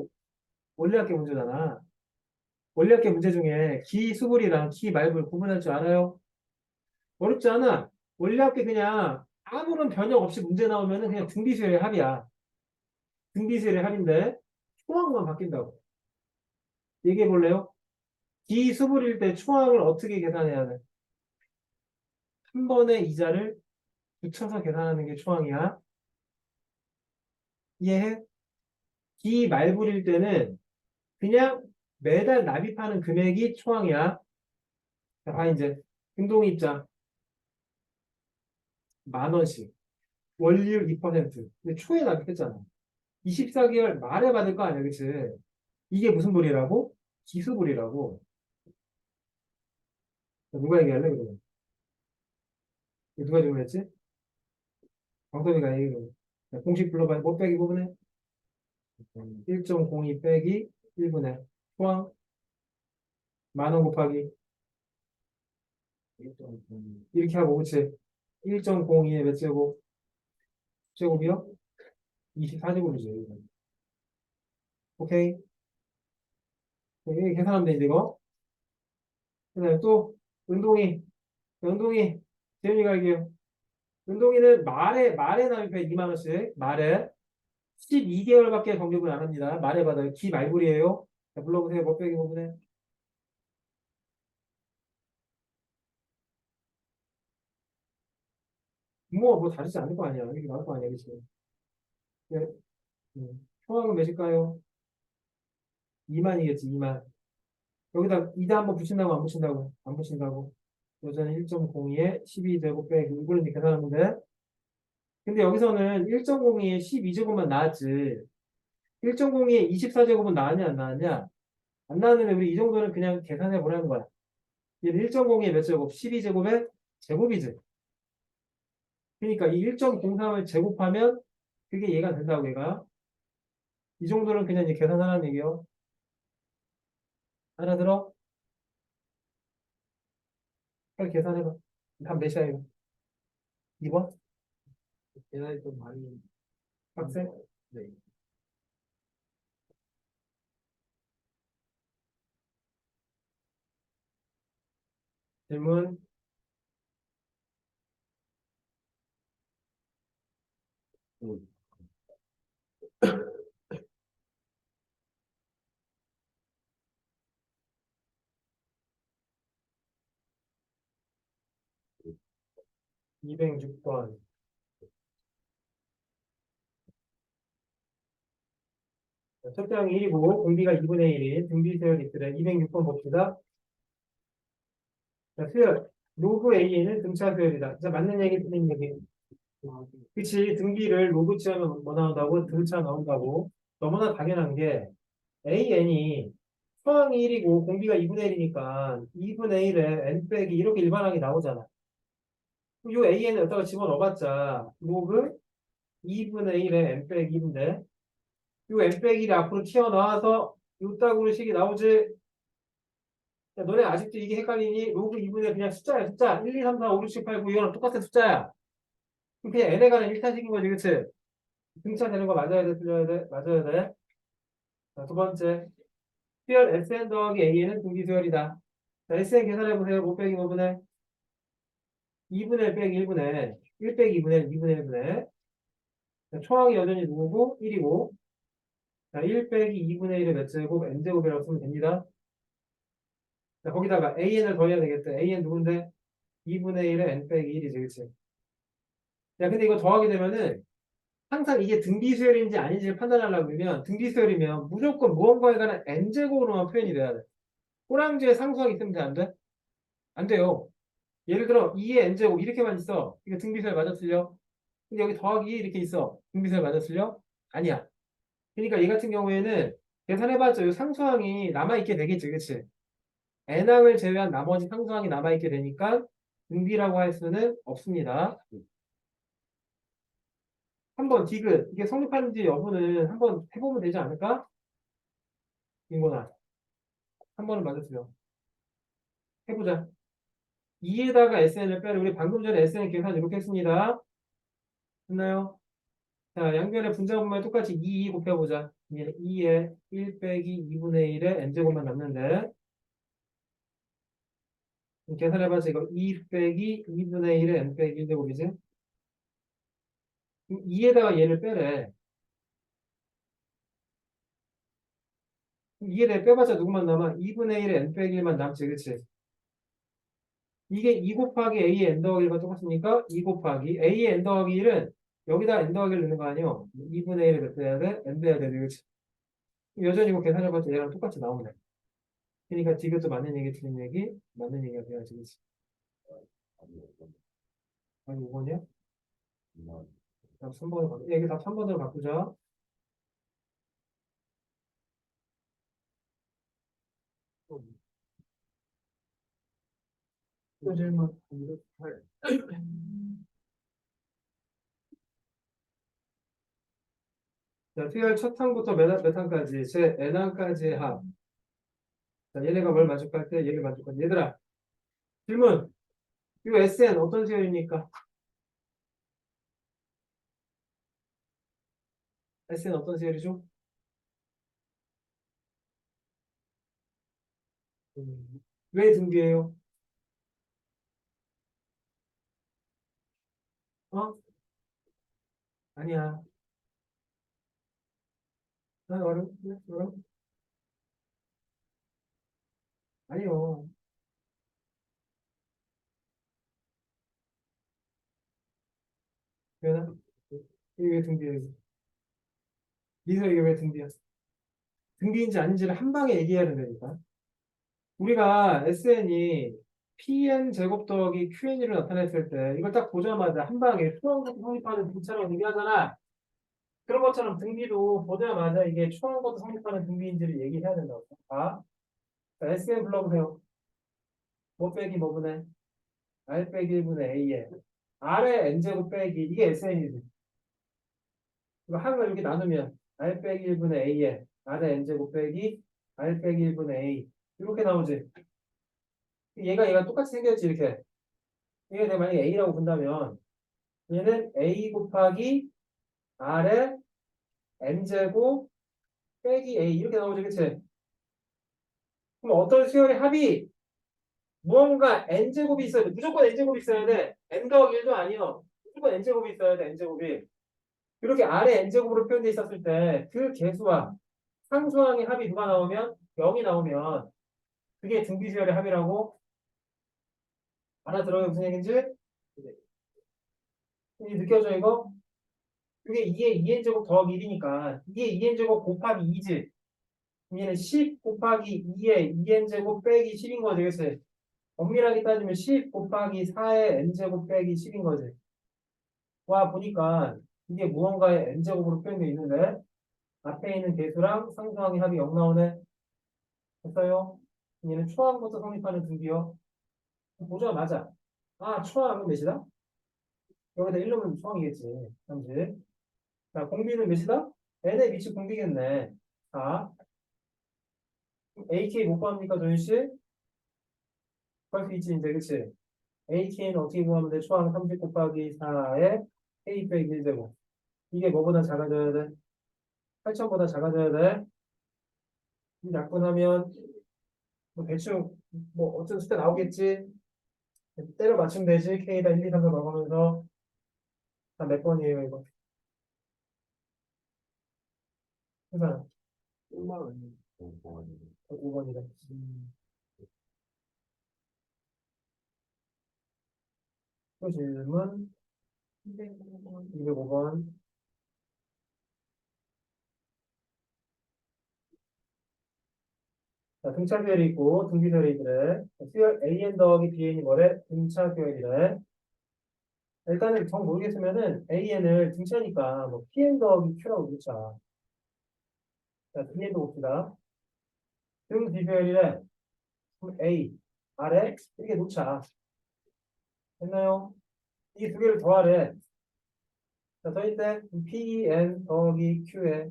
Speaker 1: 원리학계 문제잖아. 원리학계 문제 중에 기수불이랑 기말불 구분할 줄 알아요? 어렵지 않아. 원리학계 그냥 아무런 변형 없이 문제 나오면은 그냥 등비수열의 합이야. 등비수열의 합인데 초항만 바뀐다고. 얘기해 볼래요? 기수불일 때 초항을 어떻게 계산해야 돼? 한 번의 이자를 붙여서 계산하는 게 초항이야. 이해해? 기말불일 때는 그냥 매달 납입하는 금액이 초항이야. 자, 봐, 이제. 행동 입장. 10,000원씩. 월율 2%. 근데 초에 납입했잖아. 24개월 말에 받을 거 아니야, 그치? 이게 무슨 불이라고? 기수불이라고. 누가 얘기할래, 그러면? 누가 질문했지? 광섭이가 얘기해. 자, 공식 불러봐. 뭐 빼기 부분에? 1.02 빼기 1분의 초항. 10,000원 곱하기. 이렇게 하고, 그치? 1.02의 몇 제곱? 제곱이요? 24제곱이죠. 오케이. 이게 계산하면 되지, 이거. 그 다음에 또, 운동이, 재윤이가 알게요. 운동이는 말에 나니까 2만원씩, 말에. 12개월밖에 적립을 안 합니다. 말에 받아요. 기 말고리에요. 자, 불러보세요. 곱빼기 부분에. 뭐 다르지 않을 거 아니야. 이게 나올 거 아니야, 그치? 네. 총합은 몇일까요? 2만이겠지, 2만. 여기다 2다 한번 붙인다고, 안 붙인다고? 안 붙인다고. 여전히 1.02에 12제곱 빼기 이걸 이렇게 계산하는데. 근데 여기서는 1.02에 12제곱만 나왔지. 1.02에 24제곱은 나왔냐, 안 나왔냐? 안 나왔는데 우리 이 정도는 그냥 계산해 보라는 거야. 얘는 1.02에 몇 제곱? 12제곱에 제곱이지. 그러니까 이 1.03을 제곱하면 그게 얘가 된다고, 얘가. 이 정도는 그냥 이제 계산하라는 얘기요. 알아들어? 빨리 계산해봐. 답 몇이야, 이거? 2번?
Speaker 3: 계산이 좀 많이.
Speaker 1: 학생?
Speaker 3: 네.
Speaker 1: 질문? 206번.测量 1이고 공비가 2분의 1인 등비 수열이 있으래. 206번 봅시다. 자, 수열. 로그 A는 등차 수열이다. 자, 맞는 얘기, 틀린 얘기. 그치. 등비를 로그 치하면 뭐 나온다고? 등차 나온다고. 너무나 당연한 게 AN이 수항이 1이고 공비가 2분의 1이니까 2분의 1에 n 빼기 이렇게 일반하게 나오잖아. 요 AN을 여기다가 집어넣어봤자 로그 2분의 1에 n 빼기 2인데 요 n 빼기 1이 앞으로 튀어나와서 요 따구로 식이 나오지. 야, 너네 아직도 이게 헷갈리니? 로그 2분의 그냥 숫자야, 숫자. 1, 2, 3, 4, 5, 6, 7, 8, 9 이거랑 똑같은 숫자야. 그럼 그냥 n에 관한 1타식인 거지, 그치? 등차 되는 거 맞아야 돼, 틀려야 돼? 맞아야 돼. 자, 두 번째. 수열 SN 더하기 AN은 등비수열이다. 자, SN 계산해보세요. 5 빼기 5분의 2분의 1 빼기 1분의 1 빼기 2분의 2분의 1분의 초항이 여전히 누구고? 1이고 자, 1 빼기 2분의 1의 몇 제곱? n제곱이라고 쓰면 됩니다. 자, 거기다가 AN을 더해야 되겠다. AN 누군데? 2분의 1의 n 빼기 1이지, 그치? 야, 근데 이거 더하게 되면은 항상 이게 등비수열인지 아닌지를 판단하려고 그러면 등비수열이면 무조건 무언가에 관한 n제곱으로만 표현이 돼야 돼. 꼬랑지에 상수항이 있으면 돼, 안 돼? 안 돼요. 예를 들어 2의 n제곱 이렇게만 있어. 이거 등비수열 맞아 틀려? 근데 여기 더하기 이렇게 있어. 등비수열 맞아 틀려? 아니야. 그러니까 이 같은 경우에는 계산해봤자 이 상수항이 남아있게 되겠지, 그치? n항을 제외한 나머지 상수항이 남아있게 되니까 등비라고 할 수는 없습니다. 한번 디귿 이게 성립하는지 여부는 한번 해보면 되지 않을까? 인거나 한 번은 맞았어요. 해보자. 2에다가 SN을 빼라. 우리 방금 전에 SN 계산 이렇게 했습니다. 됐나요? 자, 양변의 분자분모에 똑같이 2 곱해보자. 2에 1 빼기 2분의 1에 n제곱만 남는데 계산해봐서 이거 2 빼기 2분의 1에 n 빼기 1제곱이지? 2에다가 얘를 빼래. 2에다가 빼봤자 누구만 남아? 2분의 1에 n 빼기 1만 남지, 그치? 이게 2 곱하기 a의 n 더하기 1과 똑같습니까? 2 곱하기 a의 n 더하기 1은 여기다 n 더하기를 넣는 거 아니요? 2분의 1을 몇 빼야 돼? n 빼야 돼, 그치? 여전히 이거 계산해봤자 얘랑 똑같이 나오네. 그러니까 디귿도 맞는 얘기, 틀린 얘기, 맞는 얘기가 돼야지, 그치? 아니, 5번이야? 답 3번으로 바꾸자. 여기 답 3번으로 바꾸자.
Speaker 3: 또 질문. 208.
Speaker 1: 자, 수열 첫 항부터 몇 항까지, 제 n항까지의 합. 자, 얘네가 뭘 만족할 때, 얘를 만족할 때. 얘들아, 질문. 이 SN 어떤 수열입니까? S는 어떤 수열이죠? 왜 등비예요? 어? 아니야. 어려워? 아니요. 왜나? 이게 왜 등비예요? 미서 이게 왜 등비야? 등비인지 아닌지를 한 방에 얘기해야 된다니까. 우리가 SN이 PN 제곱 더하기 QN을 나타냈을 때 이걸 딱 보자마자 한 방에 수학적 성립하는 등차라고 얘기하잖아. 그런 것처럼 등비도 보자마자 이게 추한것도 성립하는 등비인지를 얘기해야 된다고. 아, 자, SN 불러보세요. 뭐 빼기 뭐분의 R 빼기 1분의 A에 R의 N제곱 빼기 이게 SN이지. 이거 항을 이렇게 나누면 R 빼기 1분의 A에 R의 N제곱 빼기 R 빼기 1분의 A 이렇게 나오지. 얘가 똑같이 생겼지 이렇게. 이게 내가 만약에 A라고 본다면 얘는 A 곱하기 R의 N제곱 빼기 A 이렇게 나오지 그치? 그럼 어떤 수열의 합이 무언가 n제곱이 있어야 돼. 무조건 n제곱이 있어야 돼. n 더하기 1도 아니요. 무조건 n제곱이 있어야 돼. n제곱이. 이렇게 아래 n제곱으로 표현되어 있었을 때 그 개수와 상수항의 합이 누가 나오면 0이 나오면 그게 등비수열의 합이라고 알아들어요. 무슨 얘기인지? 이제 느껴져 이거? 이게 2의 2n제곱 더하기 1이니까 이게 2n제곱 곱하기 2지. 얘는 10 곱하기 2의 2n제곱 빼기 10인 거지. 그치? 엄밀하게 따지면 10 곱하기 4의 n제곱 빼기 10인 거지. 와 보니까 이게 무언가의 n제곱으로 표현되어 있는데 앞에 있는 개수랑 상수항의 합이 0 나오네. 됐어요? 얘는 초항부터 성립하는 등비요. 보자마자 초항은 몇이다? 여기다 1 넣으면 초항이겠지. 30. 자 공비는 몇이다? n의 위치 공비겠네. 자 AK 못 구합니까 조윤씨? 구할 수 있지 이제 그치? AK는 어떻게 구하면 돼? 초항 30 곱하기 4에 A 빼기 1제곱. 이게 뭐보다 작아져야 돼? 8천보다 작아져야 돼. 이 약분하면 뭐 대충 뭐 어떤 숫자 나오겠지. 때려 맞추면 되지. K에다 1, 2, 3, 4 넣어가면서 몇 번이에요 이거? 항상
Speaker 3: 1만 원.
Speaker 1: 5번이다. 또 질문 205번. 자, 등차 수열이 있고 등비 수열이 있래. 수열 AN 더하기 BN이 뭐래? 등차 수열이래. 일단은 정 모르겠으면은 AN을 등차니까 뭐 PN 더하기 Q라고 그러자. 자, BN도 봅시다. 등 비수열이래. 그럼 A, R에 이렇게 놓자. 됐나요? 이 두 개를 더하래. 자, 더할 때 PN 더하기 Q에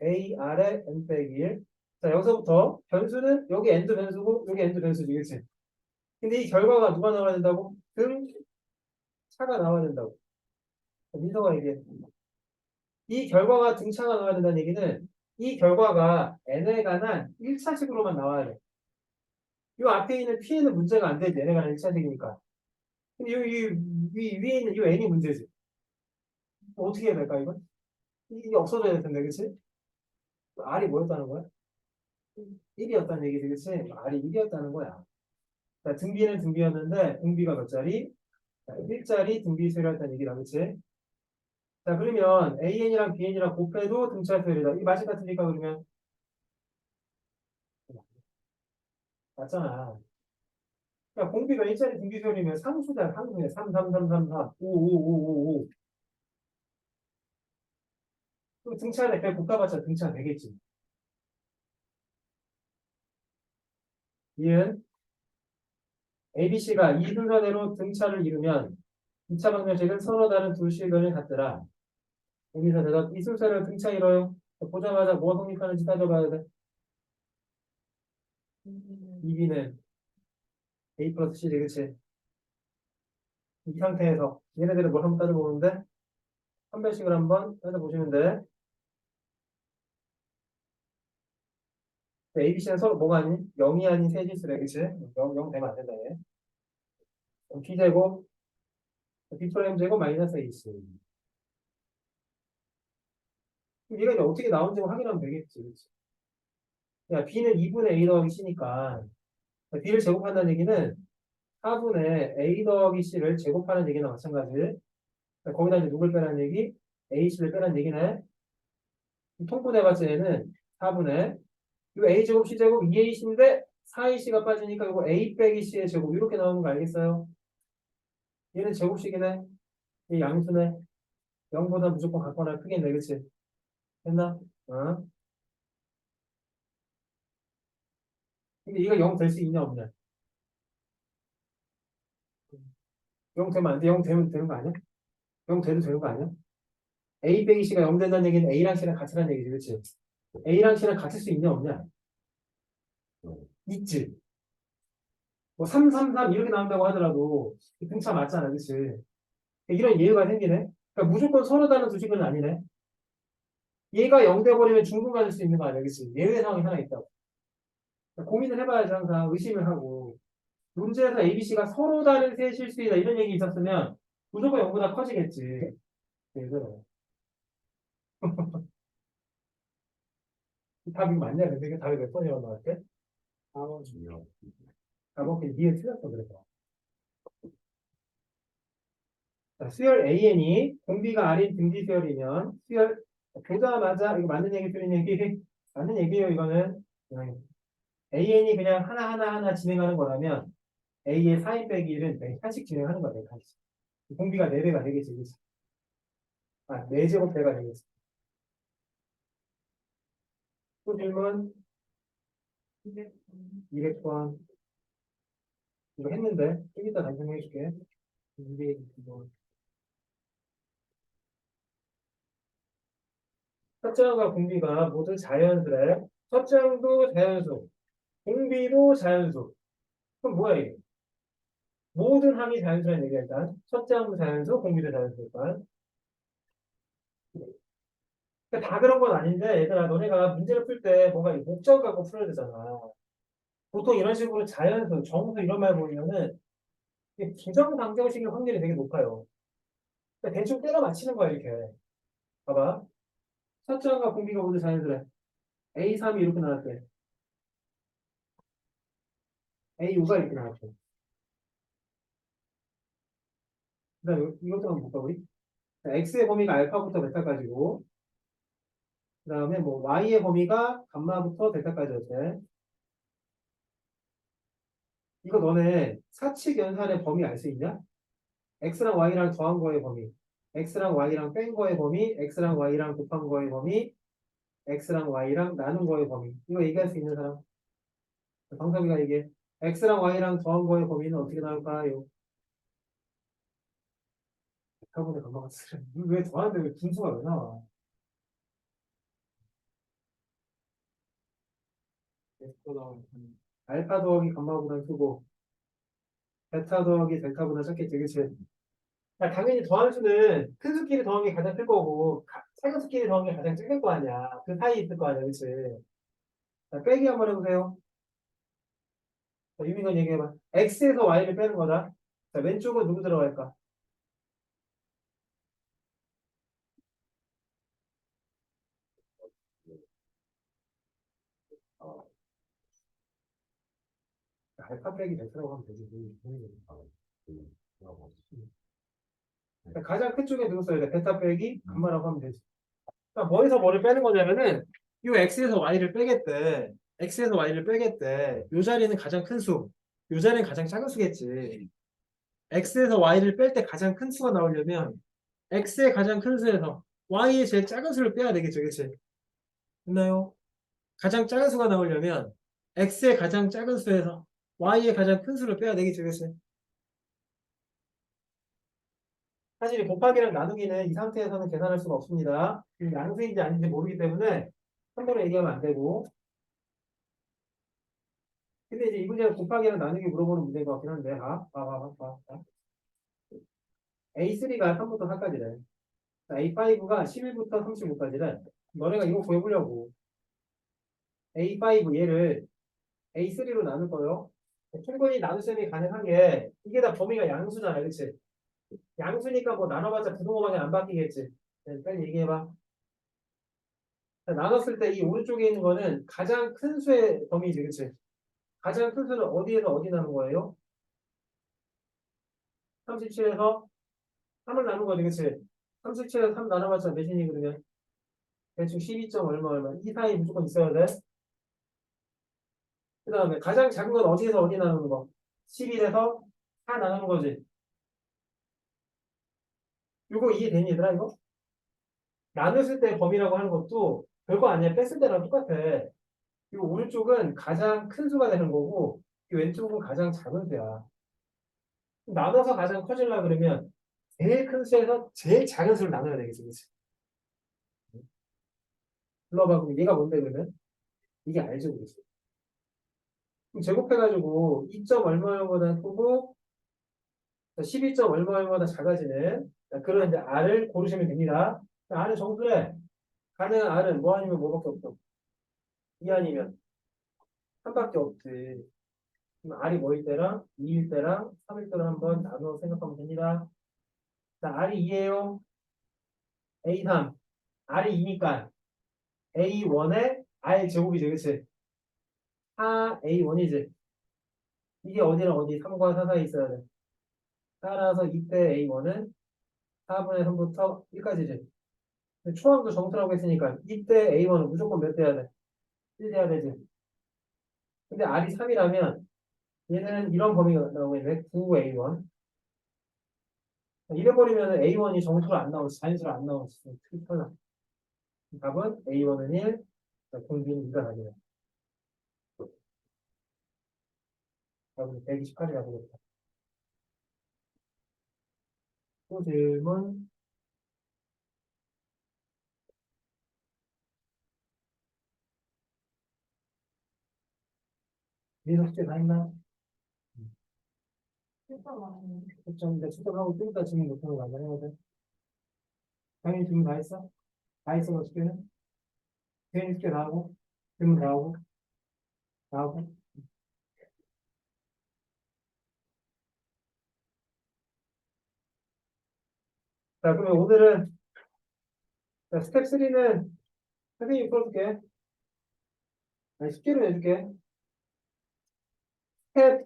Speaker 1: A, R에 N 빼기 1. 자, 여기서부터 변수는 여기 N도 변수고 여기 N도 변수지, 그치? 근데 이 결과가 누가 나와야 된다고? 등 차가 나와야 된다고. 민서가 얘기해. 이 결과가 등차가 나와야 된다는 얘기는 이 결과가 n에 관한 1차식으로만 나와야 돼. 이 앞에 있는 p는 문제가 안 되지. n에 관한 1차식이니까. 근데 위에 있는 이 n이 문제지. 어떻게 해야 될까 이건? 이게 없어져야 될 텐데, 그치? r이 뭐였다는 거야? 1이었다는 얘기지, 그치? r이 1이었다는 거야. 자, 등비는 등비였는데 등비가 몇 자리? 자, 1자리 등비 수열이었다는 얘기다, 그치? 자, 그러면 AN이랑 BN이랑 곱해도 등차 수열이다. 이 맛이 같으니까 그러면 맞잖아. 그러니까 공비가 일자리 등비수열이면 상수잖아. 상수네. 3, 3, 3, 3, 4, 5, 5, 5, 5, 5. 그럼 등차에 100 곱해봤자 등차 되겠지. 이은 ABC가 이 순서대로 등차를 이루면 2차 방정식은 서로 다른 두 실근을 갖더라. 여기서 내가 이 순서대로 등차 이뤄요. 보자마자 뭐 성립하는지 따져봐야 돼. 2B는 A 플러스 C지, 그치? 이 상태에서 얘네들을 뭘 한번 따져보는데 한 번씩을 한번 따져보시면 돼. ABC는 서로 뭐가 아닌 0이 아닌 세 실수래, 그치? 0 되면 안 된다, 얘. 그럼 B제곱, B프라임 제곱 마이너스 AC. 그럼 얘가 이제 어떻게 나온지 확인하면 되겠지, 그치? 야, B는 2분의 A 더하기 C니까 B를 제곱한다는 얘기는 4분의 A 더하기 C를 제곱하는 얘기나 마찬가지. 거기다 이제 누굴 빼라는 얘기? AC를 빼라는 얘기네. 통분해봤자 얘는 4분의 이 A제곱 C제곱 2AC인데 4AC가 빠지니까 이거 A 빼기 C의 제곱 이렇게 나오는 거 알겠어요? 얘는 제곱식이네. 이 양수네. 0보다 무조건 같거나 크겠네, 그치? 됐나? 어? 근데 이거 0 될 수 있냐 없냐? 0 되면 안 돼. 0 되면 되는 거 아니야? 0 돼도 되는 거 아니야? A 빼기 C가 0 된다는 얘기는 A랑 C랑 같으라는 얘기지, 그치? A랑 C랑 같을 수 있냐 없냐? 있지. 뭐 3, 3, 3 이렇게 나온다고 하더라도 등차 맞잖아, 그치? 이런 예외가 생기네. 그러니까 무조건 서로 다른 두 식은 아니네. 얘가 0 돼버리면 중분 가질 수 있는 거 아니야, 그치? 예외 상황이 하나 있다고. 그러니까 고민을 해봐야지 항상 의심을 하고. 문제에서 ABC가 서로 다른 세 실수이다 이런 얘기 있었으면 무조건 0보다 커지겠지. 네, 그래. 이 답이 맞냐? 근데 이게 답이 몇 번이라고 나왔대? 4번.
Speaker 2: 중요.
Speaker 1: 4번 니에 틀렸어, 그래서. 자, 수열 AN이 공비가 R인 등비 수열이면 수열 보자마자 이거 맞는 얘기 틀린 얘기 맞는 얘기예요 이거는. AN이 그냥 하나 진행하는 거라면 A의 4인 빼기 1은 그냥 한씩 진행하는 거야. 한씩. 공비가 4배가 되겠지. 그치? 아, 4제곱배가 되겠지. 또 질문 200번 이거 했는데 좀 이따 다시 설명해줄게. 200번 첫장과 공비가 모두 자연수래. 첫장도 자연수, 공비도 자연수. 그럼 뭐야 이게? 모든 항이 자연수라는 얘기야 일단. 첫장도 자연수, 공비도 자연수 일단. 그러니까 다 그런 건 아닌데 얘들아 너네가 문제를 풀 때 뭔가 이 목적 갖고 풀어야 되잖아. 보통 이런 식으로 자연수, 정수 이런 말 보면은 이게 부정방정식일 확률이 되게 높아요. 그러니까 대충 때려 맞히는 거야 이렇게. 봐봐. 첫장과 공비가 모두 자연수래. A3이 이렇게 나왔대. A5가 이렇게 나왔대. 그다음 이것도 한번 볼까 우리? 자, X의 범위가 알파부터 베타까지고 그 다음에 뭐 Y의 범위가 감마부터 델타까지였대. 이거 너네 사칙 연산의 범위 알 수 있냐? X랑 Y랑 더한 거의 범위, X랑 Y랑 뺀 거의 범위, X랑 Y랑 곱한 거의 범위, X랑 Y랑 나눈 거의 범위. 이거 얘기할 수 있는 사람? 방석이가 얘기해. X랑 Y랑 더한 거의 범위는 어떻게 나올까요? 4분의 감마가 쓰래. 왜 더하는데 왜 분수가 왜 나와? 알파 더하기 감마보다 크고 베타 더하기 델타보다 작겠지, 그치? 야, 당연히 더한 수는 큰 수끼리 더한 게 가장 클 거고 작은 수끼리 더한 게 가장 작을 거 아니야. 그 사이에 있을 거 아니야, 그치? 자, 빼기 한번 해보세요. 자, 유민건 얘기해봐. X에서 Y를 빼는 거다. 자, 왼쪽은 누구 들어갈까?
Speaker 2: 아,
Speaker 1: 자, 알파 빼기 델타라고 하면 되지.
Speaker 2: 아, 뭐라고 하지?
Speaker 1: 자, 가장 큰 쪽에 누구 써야 돼? 베타 빼기 감마라고 하면 되지. 자, 뭐에서 뭐를 빼는 거냐면은 이 X에서 Y를 빼겠대. X에서 Y를 빼겠대. 요 자리는 가장 큰 수. 요 자리는 가장 작은 수겠지. X에서 Y를 뺄 때 가장 큰 수가 나오려면 X의 가장 큰 수에서 Y의 제일 작은 수를 빼야 되겠죠, 그치? 됐나요? 가장 작은 수가 나오려면 X의 가장 작은 수에서 Y의 가장 큰 수를 빼야 되겠죠, 그치? 사실 이 곱하기랑 나누기는 이 상태에서는 계산할 수가 없습니다. 양수인지 아닌지 모르기 때문에 한 번에 얘기하면 안 되고. 근데 이제 이 문제는 곱하기랑 나누기 물어보는 문제인 것 같긴 한데, A3가 3부터 4까지래. A5가 11부터 35까지래. 너네가 이거 구해보려고. A5 얘를 A3로 나눌 거예요. 충분히 나눗셈이 가능한 게 이게 다 범위가 양수잖아, 그렇지? 양수니까 뭐 나눠봤자 부동호방이 안 바뀌겠지. 네, 빨리 얘기해봐. 자, 나눴을 때 이 오른쪽에 있는 거는 가장 큰 수의 범위지, 그렇지? 가장 큰 수는 어디에서 어디 나눈 거예요? 37에서 3을 나눈 거지, 그렇지? 37에서 3 나눠봤자 몇이니 그러면? 대충 12점 얼마 얼마. 이 사이 무조건 있어야 돼. 그 다음에 가장 작은 건 어디에서 어디 나누는 거? 11에서 4 나누는 거지. 이거 이해되니 얘들아 이거? 나눴을 때 범위라고 하는 것도 별거 아니야. 뺐을 때랑 똑같아. 이 오른쪽은 가장 큰 수가 되는 거고 이 왼쪽은 가장 작은 수야. 나눠서 가장 커지려고 그러면 제일 큰 수에서 제일 작은 수를 나눠야 되겠지. 그치? 불러봐. 그럼 얘가 뭔데 그러면? 이게 알죠, 그치? 그럼 제곱해가지고 2점 얼마 얼마보다 크고 12점 얼마 얼마보다 작아지는 그런 이제 R을 고르시면 됩니다. R은 정수래. 가능한 R은 뭐 아니면 뭐밖에 없어? 2 아니면 3밖에 없지. 그럼 R이 뭐일 때랑 2일 때랑 3일 때랑 한번 나눠 생각하면 됩니다. 자, R이 2예요. A3. R이 2니까 A1의 R 제곱이지, 그치? 4A1이지. 이게 어디랑 어디 3과 4 사이에 있어야 돼. 따라서 이때 A1은 4분의 3부터 1까지지. 초항도 정수라고 했으니까 이때 A1은 무조건 몇 돼야 돼? 1 돼야 되지. 근데 R이 3이라면 얘는 이런 범위가 나오고 있네. 9A1. 이래버리면 A1이 정수로 안 나오지. 자연수로 안 나오지. 특히 편하. 답은 A1은 1, 공비는 2가 나네요. 답은 128이라고 되겠다. 또 질문. 미소 숙제 다 했나? 초점인데 초점하고 좀 이따 질문 못하는 거 아니야? 해거든. 당연히 질문 다 했어? 다 했어, 너 숙제는? 당연히 숙제 다 하고, 질문 다 하고, 다 하고. 자, 그러면 오늘은 자, 스텝 3는 선생님이 풀어줄게. 아니, 숙제로 내줄게. 스텝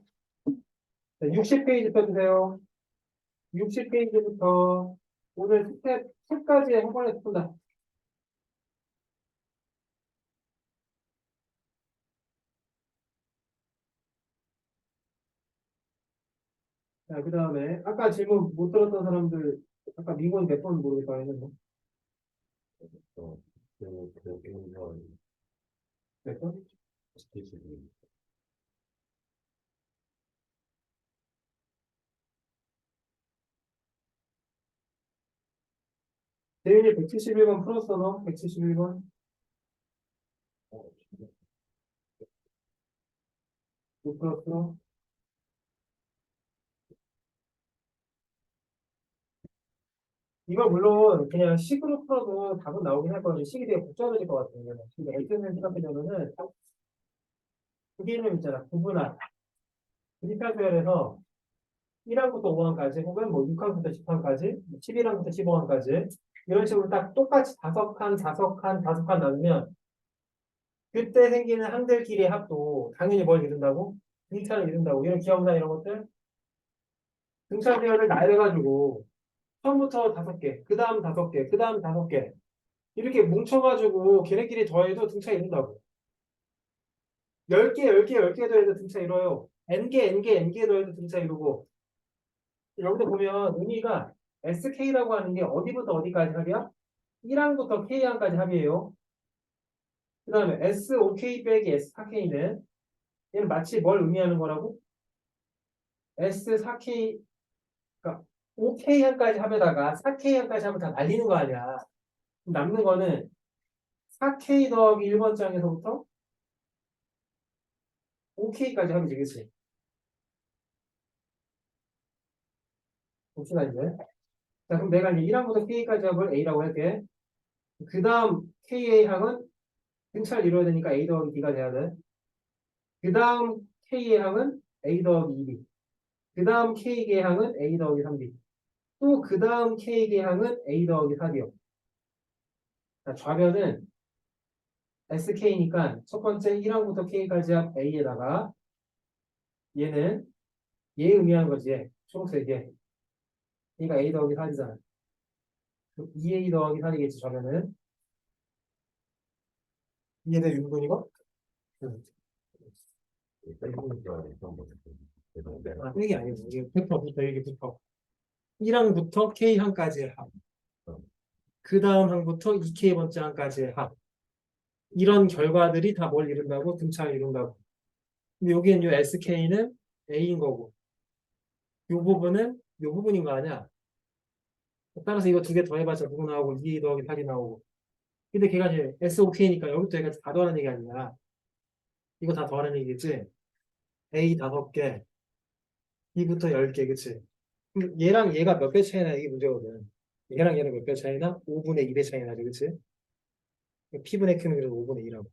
Speaker 1: 60페이지 펴주세요. 60페이지부터 오늘 스텝 10까지 한 번에 푼다. 자, 그 다음에 아까 질문 못 들었던 사람들 아까 민원 몇 번 모르겠다 했는데 몇 번? 대윤이 171번 풀었어 너? 171번? 못 풀었어? 이거 물론 그냥 식으로 풀어도 답은 나오긴 할 거예요. 식이 되게 복잡해질 것 같아요. 근데 엑셀을 생각하려면은 그게 이름 있잖아. 구분할. 그리파별에서 1항부터 5항까지 혹은 뭐 6항부터 10항까지 11항부터 15항까지 이런 식으로 딱 똑같이 5칸, 5칸, 5칸 나누면 그때 생기는 항들끼리의 합도 당연히 뭘 이룬다고? 등차를 이룬다고. 이런 기억나 이런 것들? 등차 배열을 나열해가지고 처음부터 5개, 그 다음 5개, 그 다음 5개 이렇게 뭉쳐가지고 걔네끼리 더해도 등차 이룬다고. 10개, 10개, 10개 더해도 등차 이뤄요. n개, n개, n개 더해도 등차 이루고 여기서 보면 의미가 SK라고 하는 게 어디부터 어디까지 합이야? 1항부터 K항까지 합이에요. 그 다음에 SOK 빼기 S4K는 얘는 마치 뭘 의미하는 거라고? S4K, 그러니까 5K항까지 합에다가 4K항까지 하면 다 날리는 거 아니야. 남는 거는 4K 더하기 1번 장에서부터 5K까지 하면 되겠지. 봅시다, 이제. 자, 그럼 내가 이제 1항부터 K까지 합을 A라고 할게. 그 다음 KA 항은 등차를 이루어야 되니까 A 더하기 B가 돼야 돼. 그 다음 K의 항은 A 더하기 2B. 그 다음 K의 항은 A 더하기 3B. 또 그 다음 K의 항은 A 더하기 4B요. 자, 좌변은 SK니까 첫 번째 1항부터 K까지 합 A에다가 얘는 얘 의미하는 거지. 얘. 초록색에. 그러니까 A 더하기 4잖아. 2A 더하기 4이겠지, 좌변은. 이해돼, 윤근이가? 응.
Speaker 2: 땡땡 좋아하는 그런 거.
Speaker 1: 아, 이게 아니고, 이게 붙어, 이게 붙어. 1항부터 K항까지의 합. 그 다음 항부터 2K 번째 항까지의 합. 이런 결과들이 다 뭘 이룬다고? 등차를 이룬다고. 근데 여기는 요 SK는 A인 거고, 요 부분인 거 아니야? 따라서 이거 두 개 더해봤자 누구 나오고, 2A 더하기 8이 나오고. 근데 걔가 이제 SOK니까 여기부터 여기까지 다 더하는 얘기 아니야. 이거 다 더하는 얘기겠지? A 5개, B부터 10개, 그치? 근데 얘랑 얘가 몇 배 차이나 이게 문제거든. 얘랑 얘는 몇 배 차이나? 5분의 2배 차이 나지, 그치? P분의 Q는 그래도 5분의 2라고.